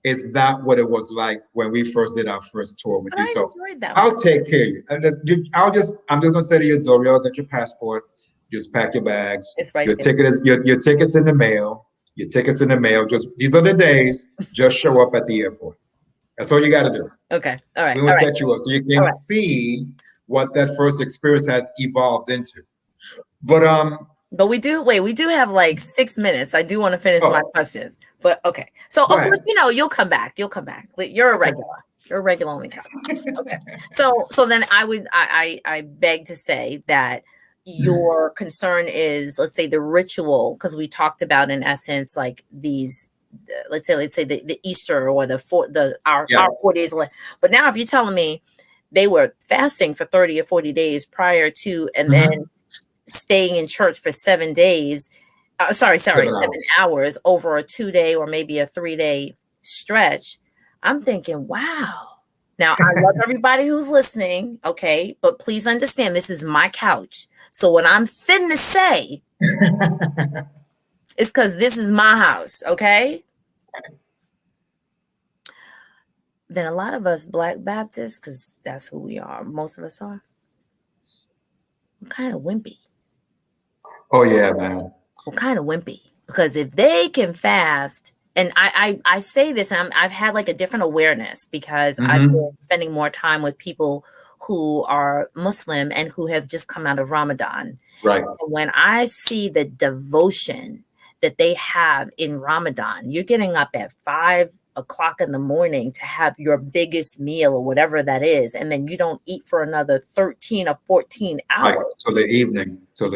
B: is not what it was like when we first did our first tour with
A: But
B: you.
A: I
B: So
A: enjoyed that
B: I'll
A: one.
B: take care of you. I'm just gonna say to you, Doriel, get your passport, just pack your bags.
A: It's right
B: Your
A: there.
B: ticket is your tickets in the mail. Your tickets in the mail. Just these are the days. Just show up at the airport. That's all you got to do.
A: Okay. All right.
B: We will
A: All right.
B: set you up so you
A: All
B: can
A: right.
B: see what that first experience has evolved into. But
A: we do have like 6 minutes. I do want to finish my
B: oh,
A: questions. But okay. So of
B: go
A: course,
B: ahead.
A: you'll come back. You'll come back. You're a
B: Okay.
A: regular. You're a regular on the couch. Okay. So then I beg to say that your concern is, let's say, the ritual, because we talked about in essence like these let's say the Easter or our
B: Yeah.
A: 4 days. But now if you're telling me they were fasting for 30 or 40 days prior to, and then
B: Mhm.
A: staying in church for 7 days, sorry,
B: 7
A: 7
B: hours.
A: hours over a 2-day or maybe a 3-day stretch, I'm thinking, wow. Now, I love everybody who's listening, okay? But please understand, this is my couch. So what I'm finna say is because this is my house, okay? Then a lot of us Black Baptists, because that's who we are, most of us are, we're kind of wimpy.
B: Oh yeah, man.
A: We're kind of wimpy because if they can fast, and I say this, and I've had like a different awareness because I've been spending more time with people who are Muslim and who have just come out of Ramadan.
B: Right.
A: And when I see the devotion that they have in Ramadan, you're getting up at 5 o'clock in the morning to have your biggest meal or whatever that is, and then you don't eat for another 13 or 14 hours.
B: Right. Till the evening.
A: Until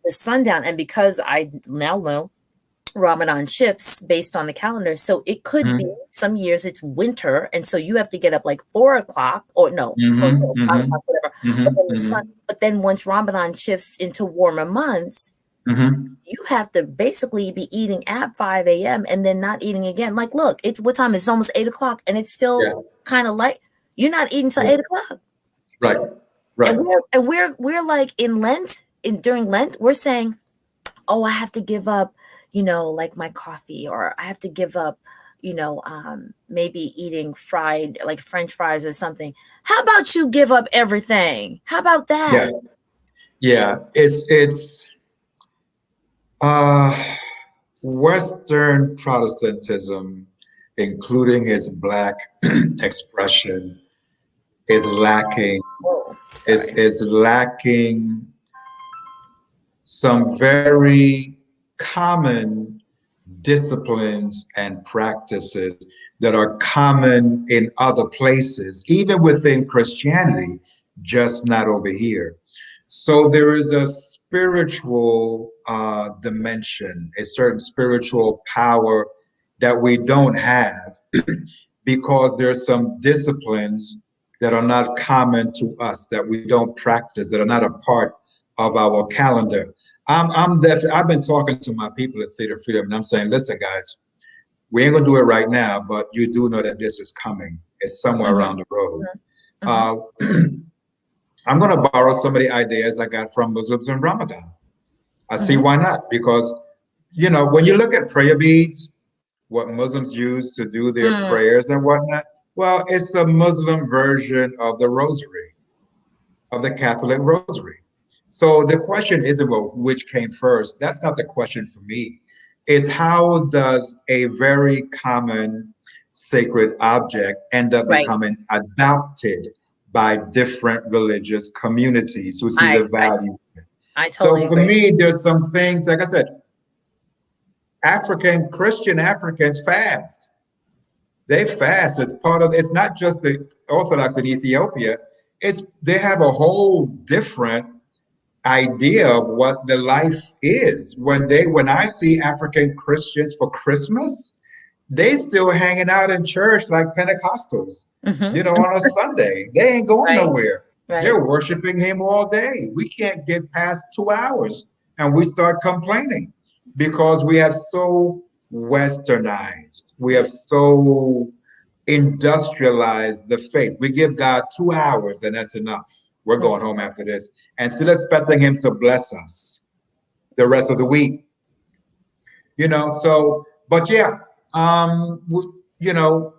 A: the sundown. And because I now know Ramadan shifts based on the calendar, so it could be some years it's winter, and so you have to get up like 4 o'clock or no, 5 o'clock, whatever. But then once Ramadan shifts into warmer months, you have to basically be eating at 5 a.m. and then not eating again. Like, look, it's what time? It's almost 8 o'clock, and it's still kind of light. You're not eating till 8 o'clock.
B: Right. Right.
A: And we're like in Lent, during Lent, we're saying, oh, I have to give up, like my coffee, or I have to give up, maybe eating fried, like French fries or something. How about you give up everything? How about that?
B: Yeah. It's Western Protestantism, including its Black expression, is lacking.
A: Oh,
B: Is lacking some very common disciplines and practices that are common in other places, even within Christianity, just not over here. So there is a spiritual dimension, a certain spiritual power that we don't have because there's some disciplines that are not common to us, that we don't practice, that are not a part of our calendar. I'm definitely. I've been talking to my people at State of Freedom, and I'm saying, listen, guys, We ain't gonna do it right now, but you do know that this is coming. It's somewhere
A: Mhm,
B: around the road.
A: mhm,
B: Uh, I'm gonna borrow some of the ideas I got from Muslims in Ramadan. I see
A: mhm,
B: why not, because when you look at prayer beads, what Muslims use to do their
A: mm,
B: prayers and whatnot, well, it's a Muslim version of the rosary, of the Catholic rosary. So the question isn't, well, which came first. That's not the question for me. It's how does a very common sacred object end up
A: right.
B: becoming adopted by different religious communities who see
A: I
B: the
A: I
B: value.
A: I
B: So
A: totally
B: for
A: agree.
B: me, there's some things, like I said, Christian Africans fast. They fast as part of, it's not just the Orthodox in Ethiopia. They have a whole different idea of what the life is. When I see African Christians for Christmas, they still hanging out in church like Pentecostals,
A: Mhm,
B: on a Sunday. They ain't going
A: right,
B: nowhere.
A: right.
B: They're worshiping him all day. We can't get past 2 hours and we start complaining because we have so westernized. We
A: Yeah,
B: have so industrialized the faith. We give God 2 hours and that's enough. We're going
A: mhm.
B: home after this and still expecting him to bless us the rest of the week. So, but yeah, you know,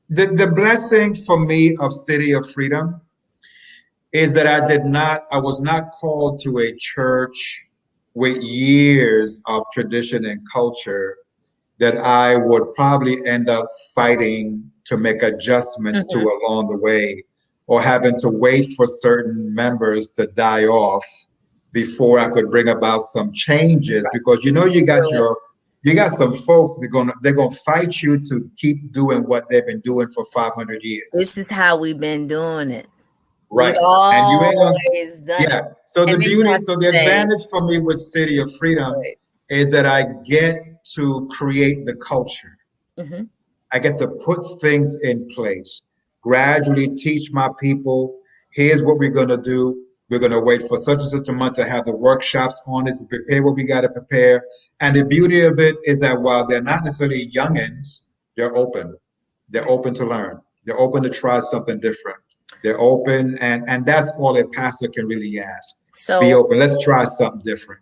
B: the blessing for me of City of Freedom is that I was not called to a church with years of tradition and culture that I would probably end up fighting to make adjustments to
A: Mhm,
B: along the way, or having to wait for certain members to die off before I could bring about some changes.
A: right.
B: Because
A: Through it.
B: you got some folks they're gonna fight you to keep doing what they've been doing for 500 years.
A: This is how we've been doing it. We've
B: Right. And you ain't gonna,
A: always done it.
B: yeah. So
A: And then you have to
B: the
A: say,
B: advantage for me with City of Freedom
A: right.
B: is that I get to create the culture.
A: Mhm,
B: I get to put things in place, gradually teach my people, here's what we're going to do. We're going to wait for such and such a month to have the workshops on it, prepare what we got to prepare. And the beauty of it is that while they're not necessarily youngins, they're open. They're
A: right.
B: open to learn. They're open to try something different. They're open, and that's all a pastor can really ask. Be
A: So
B: open. Let's try something different.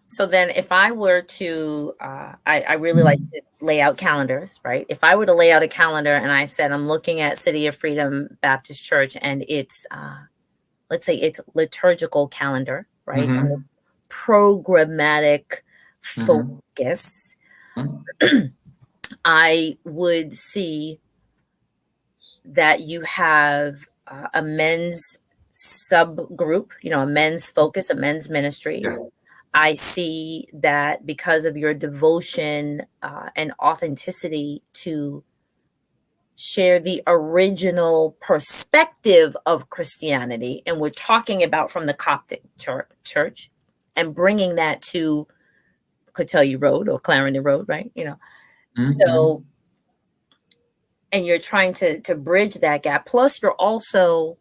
A: so then if I were to, I really like to lay out calendars, right? If I were to lay out a calendar and I said I'm looking at City of Freedom Baptist Church and it's, let's say it's liturgical calendar, right? And
B: Mm-hmm.
A: it's programmatic
B: Mm-hmm.
A: focus, I would see that you have a men's subgroup, a men's focus, a men's ministry.
B: Yeah.
A: I see that because of your devotion and authenticity to share the original perspective of Christianity, and we're talking about from the Coptic church and bringing that to Cotelli Road or Clarendon Road, right?
B: Mm-hmm.
A: So, and you're trying to bridge that gap. Plus, you're also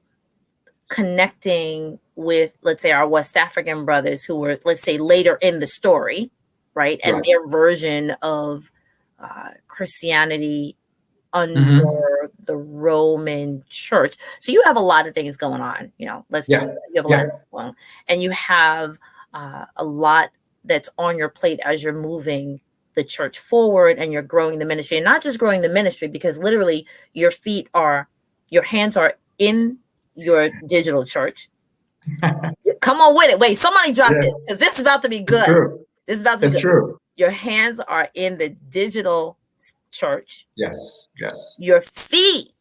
A: connecting with, let's say, our West African brothers who were, let's say, later in the story, right? And
B: Right.
A: their version of Christianity under
B: Mm-hmm.
A: the Roman Church. So you have a lot of things going on. Let's be,
B: Yeah.
A: you have a lot
B: Yeah.
A: of things going on, and you have a lot that's on your plate as you're moving the church forward and you're growing the ministry, and not just growing the ministry, because literally your hands are in your digital church. Come on with it. Wait, somebody drop
B: Yeah.
A: this because this is about to be
B: It's
A: good.
B: true.
A: This is about to be
B: It's
A: good.
B: true.
A: Your hands are in the digital church.
B: Yes. Yes.
A: Your feet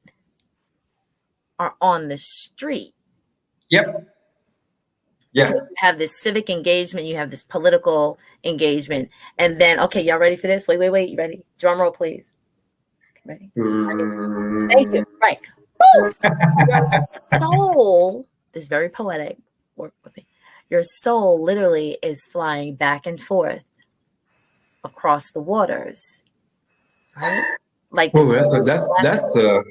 A: are on the street
B: Yep.
A: because
B: Yeah.
A: you have this civic engagement, you have this political engagement, and then okay, y'all ready for this? Wait, you ready? Drum roll, please. Ready? Thank you. Right. Woo! Your soul, this very poetic work with me. Your soul literally is flying back and forth across the waters, right? Like the
B: Oh, that's a,
A: soul back and forth.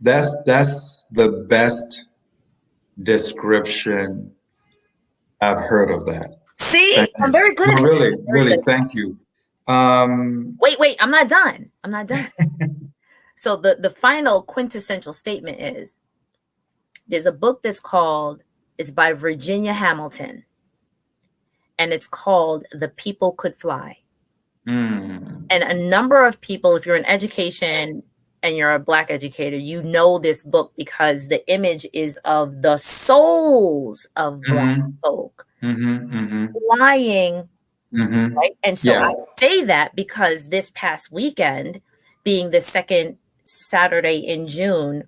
B: that's the best description I've heard of that.
A: See,
B: Thank
A: I'm
B: you.
A: very good
B: No,
A: at that.
B: really,
A: I'm very
B: really,
A: good at that.
B: thank you.
A: Wait, I'm not done. So the final quintessential statement is, there's a book it's by Virginia Hamilton, and it's called The People Could Fly. And a number of people, if you're in education and you're a Black educator, you know this book because the image is of the souls of Black folk flying, right? And so I say that because this past weekend, being the second Saturday in June,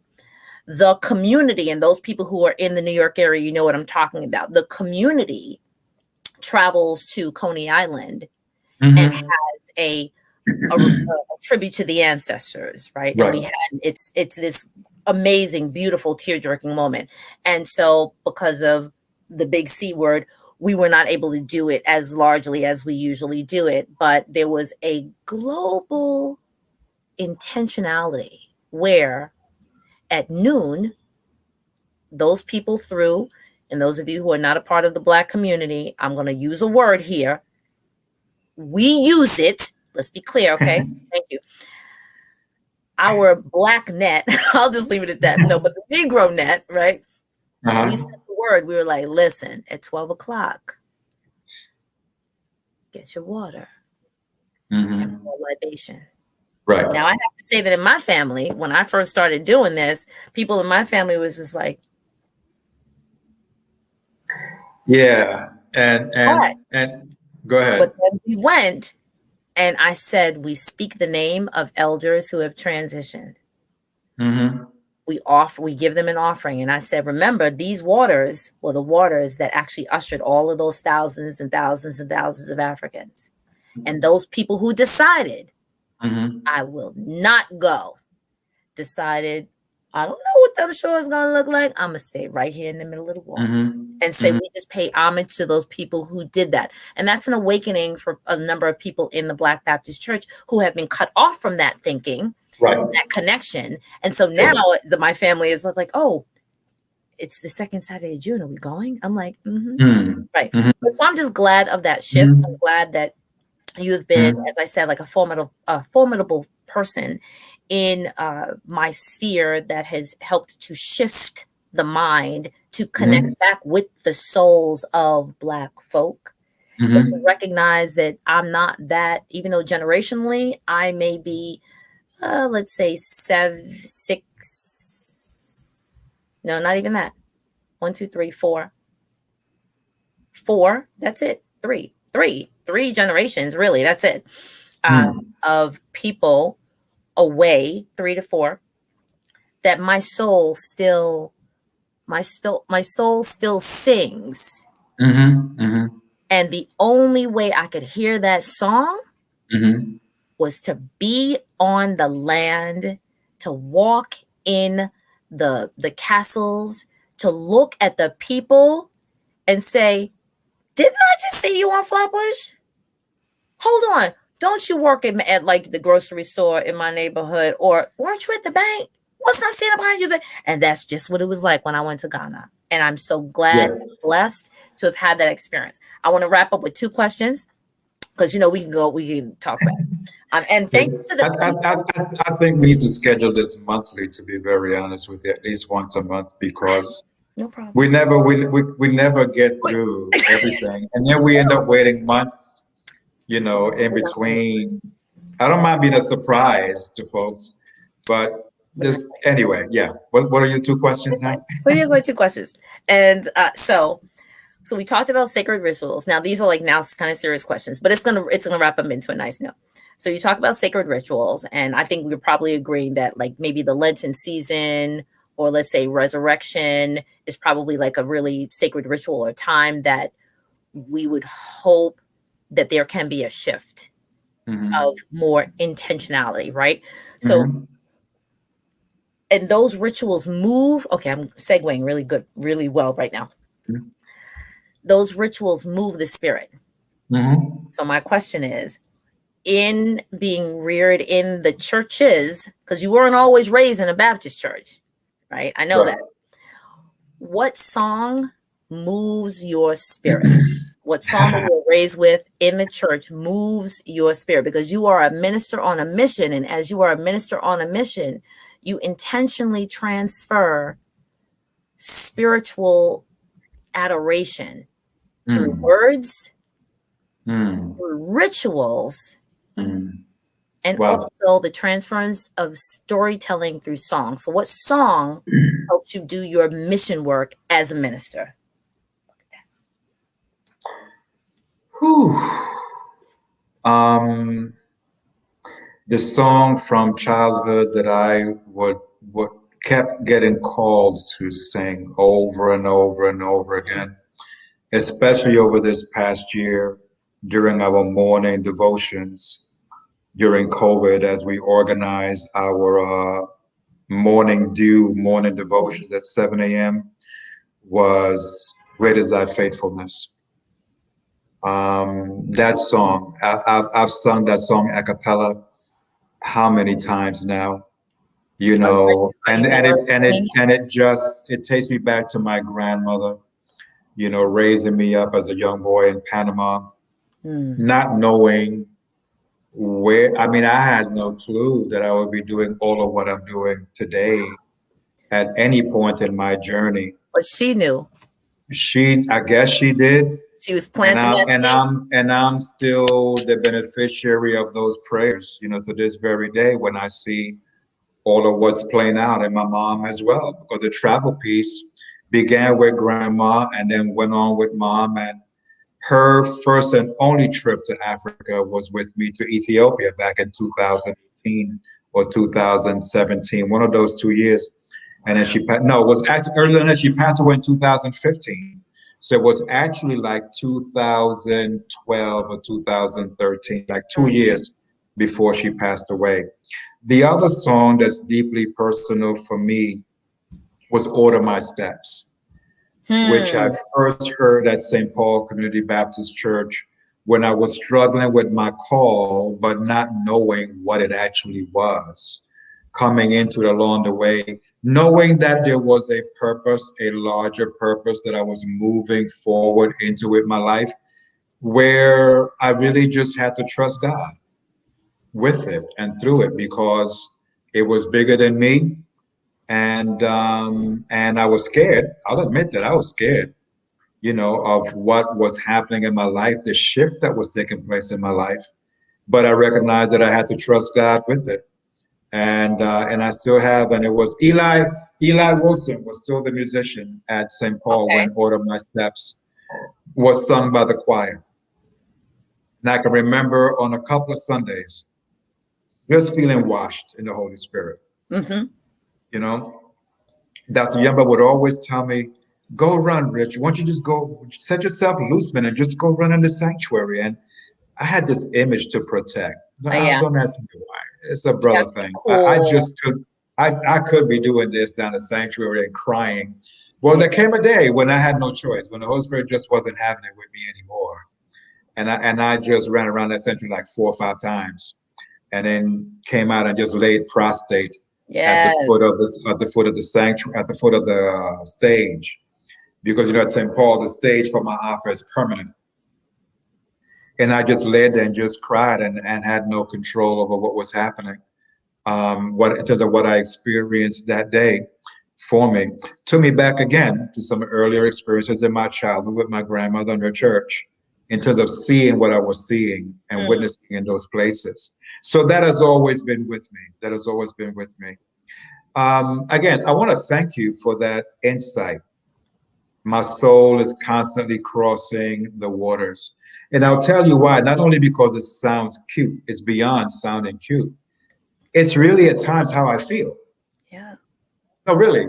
A: the community, and those people who are in the New York area, you know what I'm talking about. The community travels to Coney Island and has a tribute to the ancestors, right? And we had it's this amazing, beautiful, tear-jerking moment. And so, because of the big C word, we were not able to do it as largely as we usually do it. But there was a global intentionality where at noon, those people threw, and those of you who are not a part of the Black community, I'm going to use a word here. We use it. Let's be clear, okay? Thank you. Our Black net, I'll just leave it at that. No, but the Negro net, right? We said the word. We were like, listen, at 12 o'clock, get your water and pour libation.
B: Right.
A: Now, I have to say that in my family, when I first started doing this, people in my family was just like,
B: yeah, and go ahead.
A: But then we went, and I said, we speak the name of elders who have transitioned. We give them an offering. And I said, remember, these waters were the waters that actually ushered all of those thousands and thousands and thousands of Africans. And those people who decided, I will not go, decided, I don't know what that show is going to look like. I'm going to stay right here in the middle of the water and say we just pay homage to those people who did that. And that's an awakening for a number of people in the Black Baptist Church who have been cut off from that thinking, that connection. And so now my family is like, oh, it's the second Saturday of June. Are we going? I'm like, right. So I'm just glad of that shift. I'm glad that you've been, as I said, like a formidable person in my sphere that has helped to shift the mind to connect back with the souls of Black folk, but to recognize that I'm not that, even though generationally I may be, let's say 6, no, not even that. 1, 2, 3, 4. That's it. Three generations, really. That's it. Of people away, 3 to 4, that my soul still sings. And the only way I could hear that song was to be on the land, to walk in the castles, to look at the people and say, didn't I just see you on Flatbush? Hold on. Don't you work at like the grocery store in my neighborhood, or weren't you at the bank? What's not sitting behind you? And that's just what it was like when I went to Ghana. And I'm so glad and blessed to have had that experience. I want to wrap up with 2 questions because, we can talk about it. And thank you to the
B: I think we need to schedule this monthly, to be very honest with you, at least once a month, because
A: no problem.
B: We never get through everything, and then we end up waiting months, in between. I don't mind being a surprise to folks, but just anyway, yeah. What are your 2 questions now?
A: So here's my 2 questions, and so we talked about sacred rituals. Now these are like now kind of serious questions, but it's gonna wrap up into a nice note. So you talk about sacred rituals, and I think we're probably agreeing that like maybe the Lenten season, or let's say resurrection, is probably like a really sacred ritual or time that we would hope that there can be a shift of more intentionality, right? So, and those rituals move. Okay, I'm segueing really well right now. Those rituals move the spirit. So my question is, in being reared in the churches, because you weren't always raised in a Baptist church, right? I know that. What song moves your spirit? what song you were raised with in the church moves your spirit, because you are a minister on a mission. And as you are a minister on a mission, you intentionally transfer spiritual adoration through words, through rituals, and
B: Wow.
A: also the transference of storytelling through song. So what song helps you do your mission work as a minister?
B: Whew. Um, the song from childhood that I would kept getting called to sing over and over and over again, especially over this past year during our morning devotions during COVID, as we organized our morning devotions at 7 a.m., was Great is Thy Faithfulness. That song, I've sung that song a cappella how many times now, you know,
A: Are you
B: and it takes me back to my grandmother, you know, raising me up as a young boy in Panama, not knowing where, I mean, I had no clue that I would be doing all of what I'm doing today at any point in my journey.
A: But she knew.
B: I guess she did.
A: She was
B: And
A: planting
B: I'm
A: that
B: and
A: seed.
B: I'm still the beneficiary of those prayers, you know, to this very day when I see all of what's playing out, and my mom as well, because the travel piece began with grandma and then went on with mom, and her first and only trip to Africa was with me to Ethiopia back in 2018 or 2017, one of those 2 years. And then no, it was actually earlier than that. She passed away in 2015. So it was actually like 2012 or 2013, like 2 years before she passed away. The other song that's deeply personal for me was Order My Steps, which I first heard at St. Paul Community Baptist Church when I was struggling with my call, but not knowing what it actually was. Coming into it along the way, knowing that there was a purpose, a larger purpose that I was moving forward into with my life, where I really just had to trust God with it and through it, because it was bigger than me, and I was scared. I'll admit that I was scared, you know, of what was happening in my life, the shift that was taking place in my life. But I recognized that I had to trust God with it, and I still have. And it was Eli Wilson was still the musician at St. Paul when Order My Steps was sung by the choir. And I can remember on a couple of Sundays just feeling washed in the Holy Spirit. You know, Dr. Yamba would always tell me, go run, Rich. Why don't you just go set yourself loose, man, and just go run in the sanctuary? And I had this image to protect. Don't ask me why. It's a brother thing. I just could. I could be doing this down the sanctuary and crying. Well, there came a day when I had no choice, when the Holy Spirit just wasn't having it with me anymore, and I just ran around that sanctuary like 4 or 5 times, and then came out and just laid prostrate at the foot of the sanctuary, at the foot of the stage, because you know at St. Paul the stage for my office is permanent. And I just laid there and just cried and had no control over what was happening. What in terms of what I experienced that day for me, took me back again to some earlier experiences in my childhood with my grandmother and her church, in terms of seeing what I was seeing and witnessing in those places. So that has always been with me. That has always been with me. Again, I want to thank you for that insight. My soul is constantly crossing the waters. And I'll tell you why, not only because it sounds cute, it's beyond sounding cute. It's really at times how I feel.
A: Yeah.
B: No, really.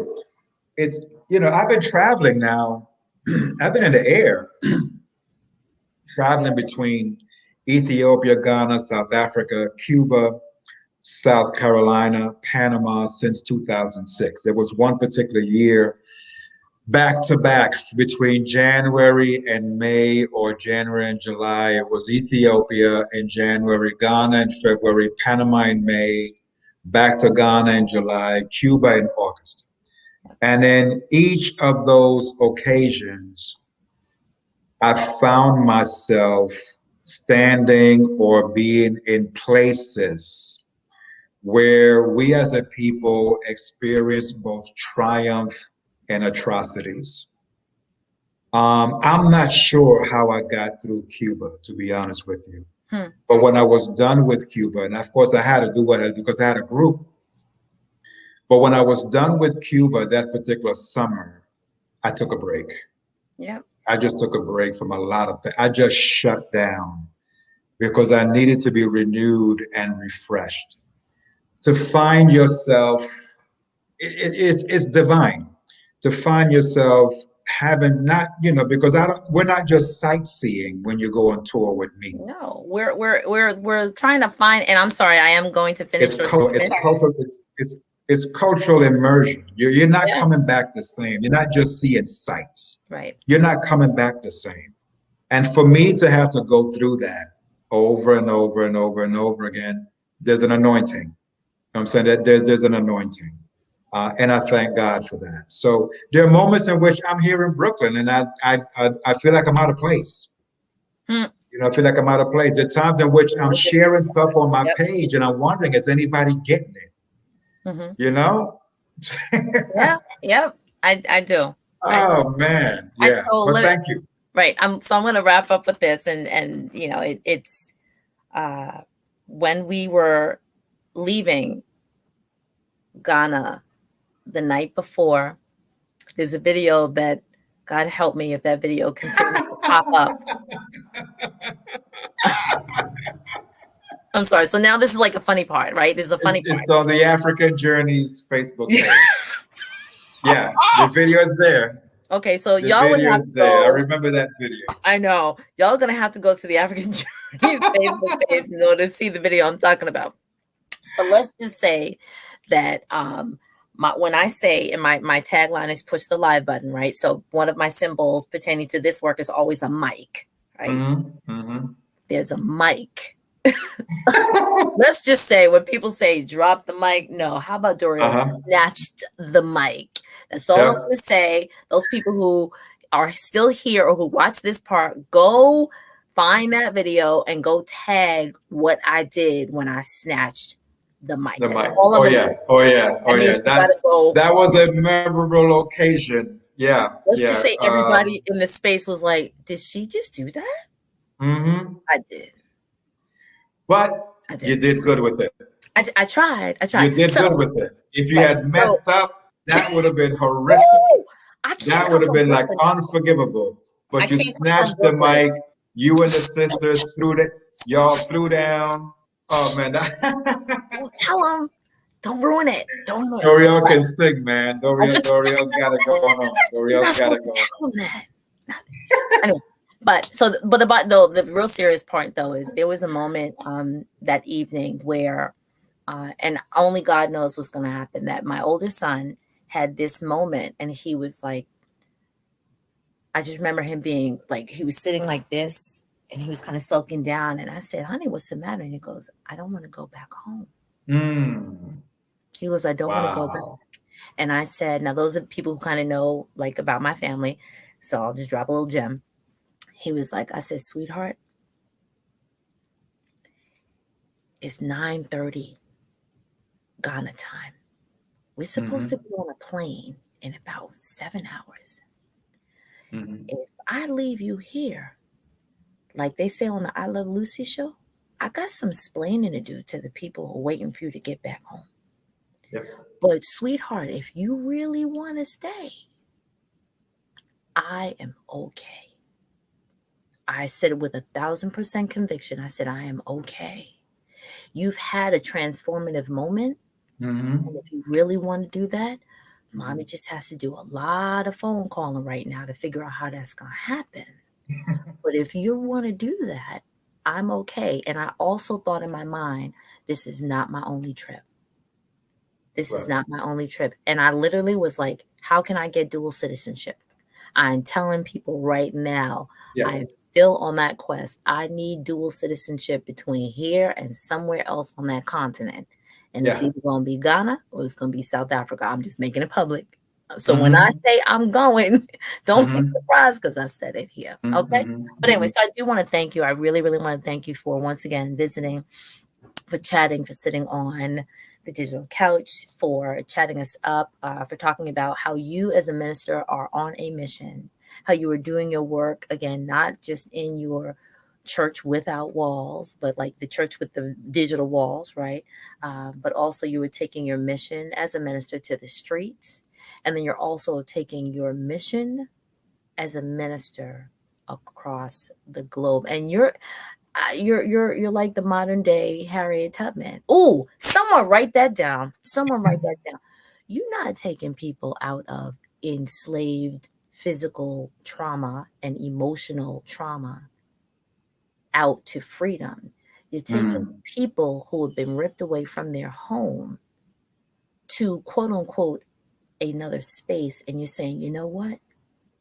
B: It's, you know, I've been traveling now. I've been in the air, traveling between Ethiopia, Ghana, South Africa, Cuba, South Carolina, Panama since 2006. There was one particular year back to back between January and May, or January and July. It was Ethiopia in January, Ghana in February, Panama in May, back to Ghana in July, Cuba in August. And in each of those occasions, I found myself standing or being in places where we as a people experience both triumph and atrocities. I'm not sure how I got through Cuba, to be honest with you. But when I was done with Cuba, and of course I had to do what I because I had a group. But when I was done with Cuba that particular summer, I took a break.
A: Yeah.
B: I just took a break from a lot of things. I just shut down because I needed to be renewed and refreshed. To find yourself, it's divine. To find yourself having not, because we're not just sightseeing when you go on tour with me.
A: No, we're trying to find, and I'm sorry, I am going to finish
B: It's cultural. It's cultural immersion. You're not coming back the same. You're not just seeing sights.
A: Right.
B: You're not coming back the same. And for me to have to go through that over and over and over and over again, there's an anointing. You know I'm saying that there's an anointing. And I thank God for that. So there are moments in which I'm here in Brooklyn and I feel like I'm out of place. I feel like I'm out of place. There are times in which I'm sharing stuff on my page and I'm wondering, is anybody getting it?
A: Yeah. Yep. I do.
B: Oh man. Yeah. But thank you.
A: Right. So I'm going to wrap up with this, and it's when we were leaving Ghana the night before, there's a video that, God help me if that video continues to pop up. I'm sorry. So now this is like a funny part, right? This is a funny part.
B: It's on the African Journeys Facebook page. Yeah, the video is there.
A: Okay, so y'all would have to go.
B: I remember that video.
A: I know. Y'all are going to have to go to the African Journeys Facebook page in order to see the video I'm talking about. But let's just say that when I say, and my tagline is push the live button, right? So one of my symbols pertaining to this work is always a mic, right? There's a mic. Let's just say when people say drop the mic, no. How about Doriel snatched the mic? That's all I'm going to say. Those people who are still here or who watch this part, go find that video and go tag what I did when I snatched the mic.
B: Oh yeah. That was a memorable occasion. Yeah.
A: Let's just say everybody in the space was like, did she just do that? I did.
B: But you did good with it.
A: I tried.
B: You did good with it. If you had messed up, that would have been horrific. That would have been like unforgivable. But you snatched the mic. You and the sisters y'all threw down. Oh man.
A: Tell them. Don't ruin it. Don't ruin it.
B: Doriel can sing, man. Doriel's got it going on. Doriel's got it going on.
A: Anyway. But about the real serious part though is there was a moment that evening where and only God knows what's going to happen, that my older son had this moment and he was like, I just remember him being like, he was sitting like this and he was kind of sulking down, and I said, honey, what's the matter? And he goes, I don't want to go back home. He goes, I don't want to go back. And I said, now those are people who kind of know like about my family, so I'll just drop a little gem. He was like, I said, sweetheart, it's 9:30 Ghana time. We're supposed to be on a plane in about 7 hours. If I leave you here, like they say on the I Love Lucy show, I got some splaining to do to the people who are waiting for you to get back home. But sweetheart, if you really want to stay, I am okay. I said it with 1,000% conviction. I said, I am okay. You've had a transformative moment. And if you really want to do that, mommy just has to do a lot of phone calling right now to figure out how that's going to happen. But if you want to do that, I'm okay. And I also thought in my mind, this is not my only trip. This is not my only trip. And I literally was like, how can I get dual citizenship? I'm telling people right now, I'm still on that quest. I need dual citizenship between here and somewhere else on that continent. And it's either going to be Ghana or it's going to be South Africa. I'm just making it public. So when I
B: Mm-hmm.
A: say I'm going, don't be
B: Mm-hmm.
A: surprised because I said it here. Okay.
B: Mm-hmm.
A: But anyway,
B: Mm-hmm.
A: so I do want to thank you. I really, really want to thank you for once again visiting, for chatting, for sitting on the digital couch, for chatting us up, for talking about how you as a minister are on a mission, how you are doing your work, again, not just in your church without walls, but like the church with the digital walls, right? But also you were taking your mission as a minister to the streets. And then you're also taking your mission as a minister across the globe. And you're like the modern day Harriet Tubman. Oh, someone write that down. Someone write that down. You're not taking people out of enslaved physical trauma and emotional trauma out to freedom. You're taking
B: Mm.
A: people who have been ripped away from their home to quote unquote another space, and you're saying, you know what?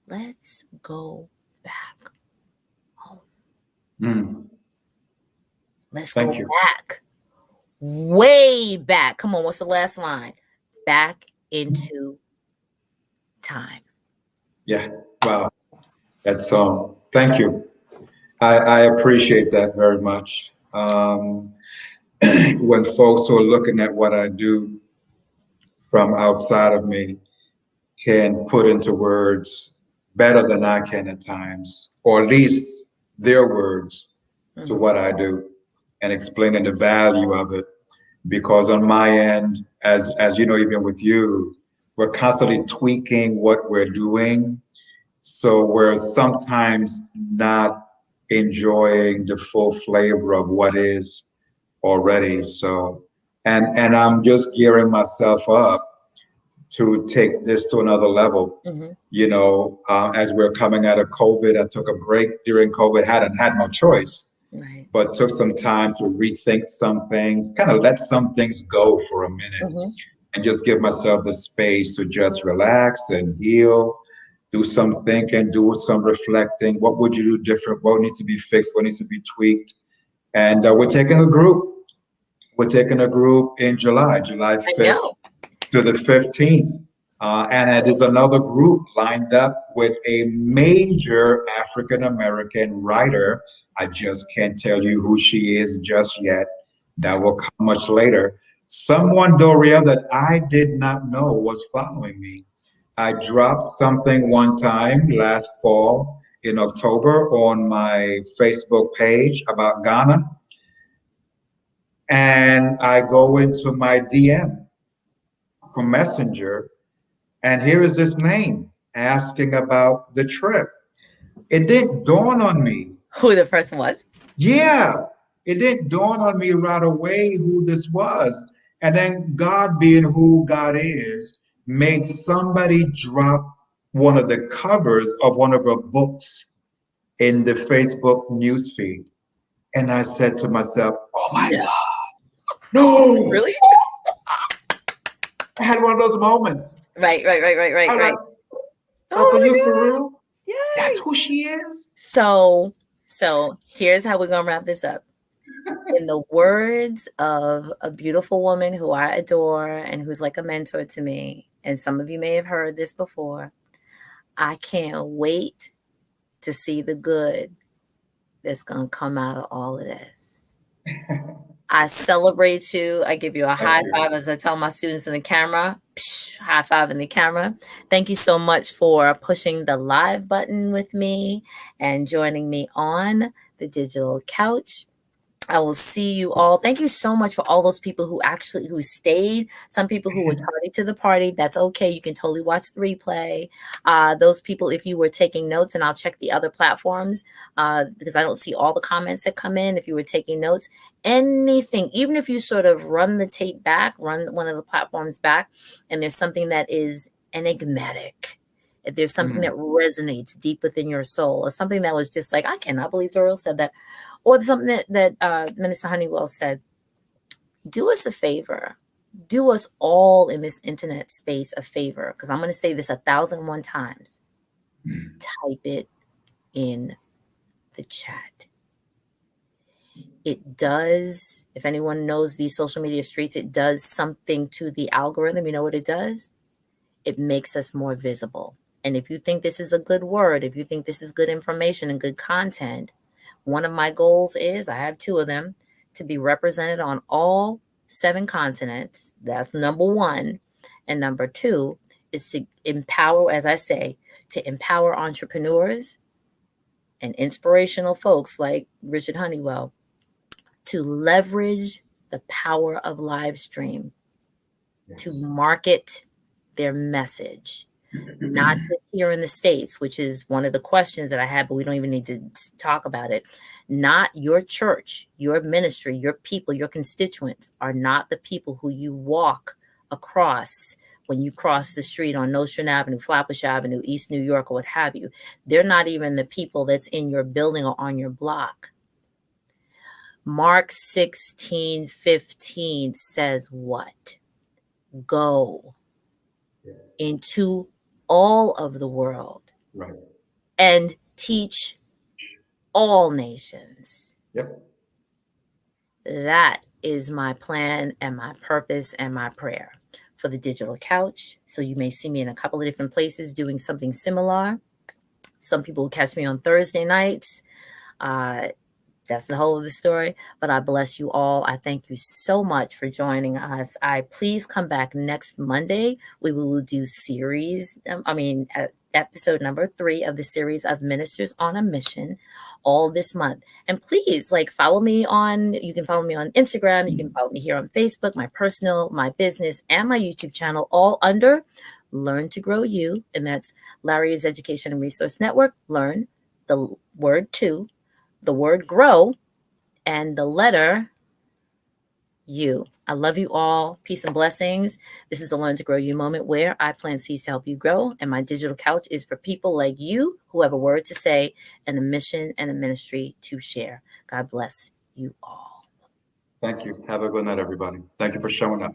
A: Let's go back home.
B: Mm.
A: Let's go
B: Thank you.
A: back. Way back. Come on, what's the last line? Back into time.
B: Yeah. Wow. That's thank you. I appreciate that very much. When folks who are looking at what I do from outside of me can put into words better than I can at times, or at least their words to
A: Mhm.
B: what I do and explaining the value of it. Because on my end, as you know, even with you, we're constantly tweaking what we're doing. So we're sometimes not enjoying the full flavor of what is already. So and I'm just gearing myself up to take this to another level.
A: Mhm.
B: As we're coming out of COVID, I took a break during COVID, had no choice,
A: Right.
B: but took some time to rethink some things, kind of let some things go for a minute
A: Mhm.
B: and just give myself the space to just relax and heal, do some thinking, do some reflecting. What would you do different? What needs to be fixed? What needs to be tweaked? And we're taking a group. We're taking a group in July
A: I
B: 5th
A: know.
B: to the 15th. And it is another group lined up with a major African American writer. I just can't tell you who she is just yet. That will come much later. Someone, Doria, that I did not know was following me. I dropped something one time last fall in October on my Facebook page about Ghana. And I go into my DM from Messenger, and here is his name asking about the trip. It didn't dawn on me.
A: Who the person was?
B: Yeah, it didn't dawn on me right away who this was. And then God, being who God is, made somebody drop one of the covers of one of her books in the Facebook newsfeed. And I said to myself, oh my
A: Yeah.
B: God, no.
A: Really?
B: I had one of those moments.
A: Right, right, right, right, right,
B: I'm like,
A: right.
B: are
A: Oh
B: you for
A: my God.
B: real? That's
A: Yay.
B: who she is?
A: So here's how we're gonna wrap this up. In the words of a beautiful woman who I adore and who's like a mentor to me, and some of you may have heard this before, I can't wait to see the good that's going to come out of all of this. I celebrate you. I give you a
B: Thank
A: high
B: you.
A: five, as I tell my students in the camera. Psh, high five in the camera. Thank you so much for pushing the live button with me and joining me on the digital couch. I will see you all. Thank you so much for all those people who stayed. Some people who were tardy to the party. That's okay. You can totally watch the replay. Those people, if you were taking notes, and I'll check the other platforms because I don't see all the comments that come in. If you were taking notes, anything, even if you sort of run the tape back, run one of the platforms back, and there's something that is enigmatic. If there's something that
B: Mm,
A: resonates deep within your soul, or something that was just like, I cannot believe Doral said that, or something that Minister Honeywell said, do us a favor. Do us all in this internet space a favor, because I'm going to say this 1,001 times. Type it in the chat. It does, if anyone knows these social media streets, it does something to the algorithm. You know what it does? it makes us more visible. And if you think this is a good word, if you think this is good information and good content, one of my goals is, I have two of them, to be represented on all 7 continents. That's number one. And number two is to empower, as I say, to empower entrepreneurs and inspirational folks like Richard Honeywell to leverage the power of live stream to market their message, not just here in the States, which is one of the questions that I had, but we don't even need to talk about it. Not your church, your ministry, your people, your constituents are not the people who you walk across when you cross the street on Nostrand Avenue, Flatbush Avenue, East New York, or what have you. They're not even the people that's in your building or on your block. Mark 16:15 says what? Go into all of the world and teach all nations. That is my plan and my purpose and my prayer for the digital couch. So you may see me in a couple of different places doing something similar. Some people will catch me on Thursday nights. That's the whole of the story. But I bless you all. I thank you so much for joining us. Please come back next Monday. We will do episode number 3 of the series of Ministers on a Mission all this month. And please, follow me you can follow me on Instagram. You can follow me here on Facebook, my personal, my business, and my YouTube channel, all under Learn to Grow You. And that's Larry's Education and Resource Network. Learn, the word 2, the word grow, and the letter U. I love you all. Peace and blessings. This is a Learn to Grow You moment where I plant seeds to help you grow. And my digital couch is for people like you who have a word to say and a mission and a ministry to share. God bless you all.
B: Thank you. Have a good night, everybody. Thank you for showing up.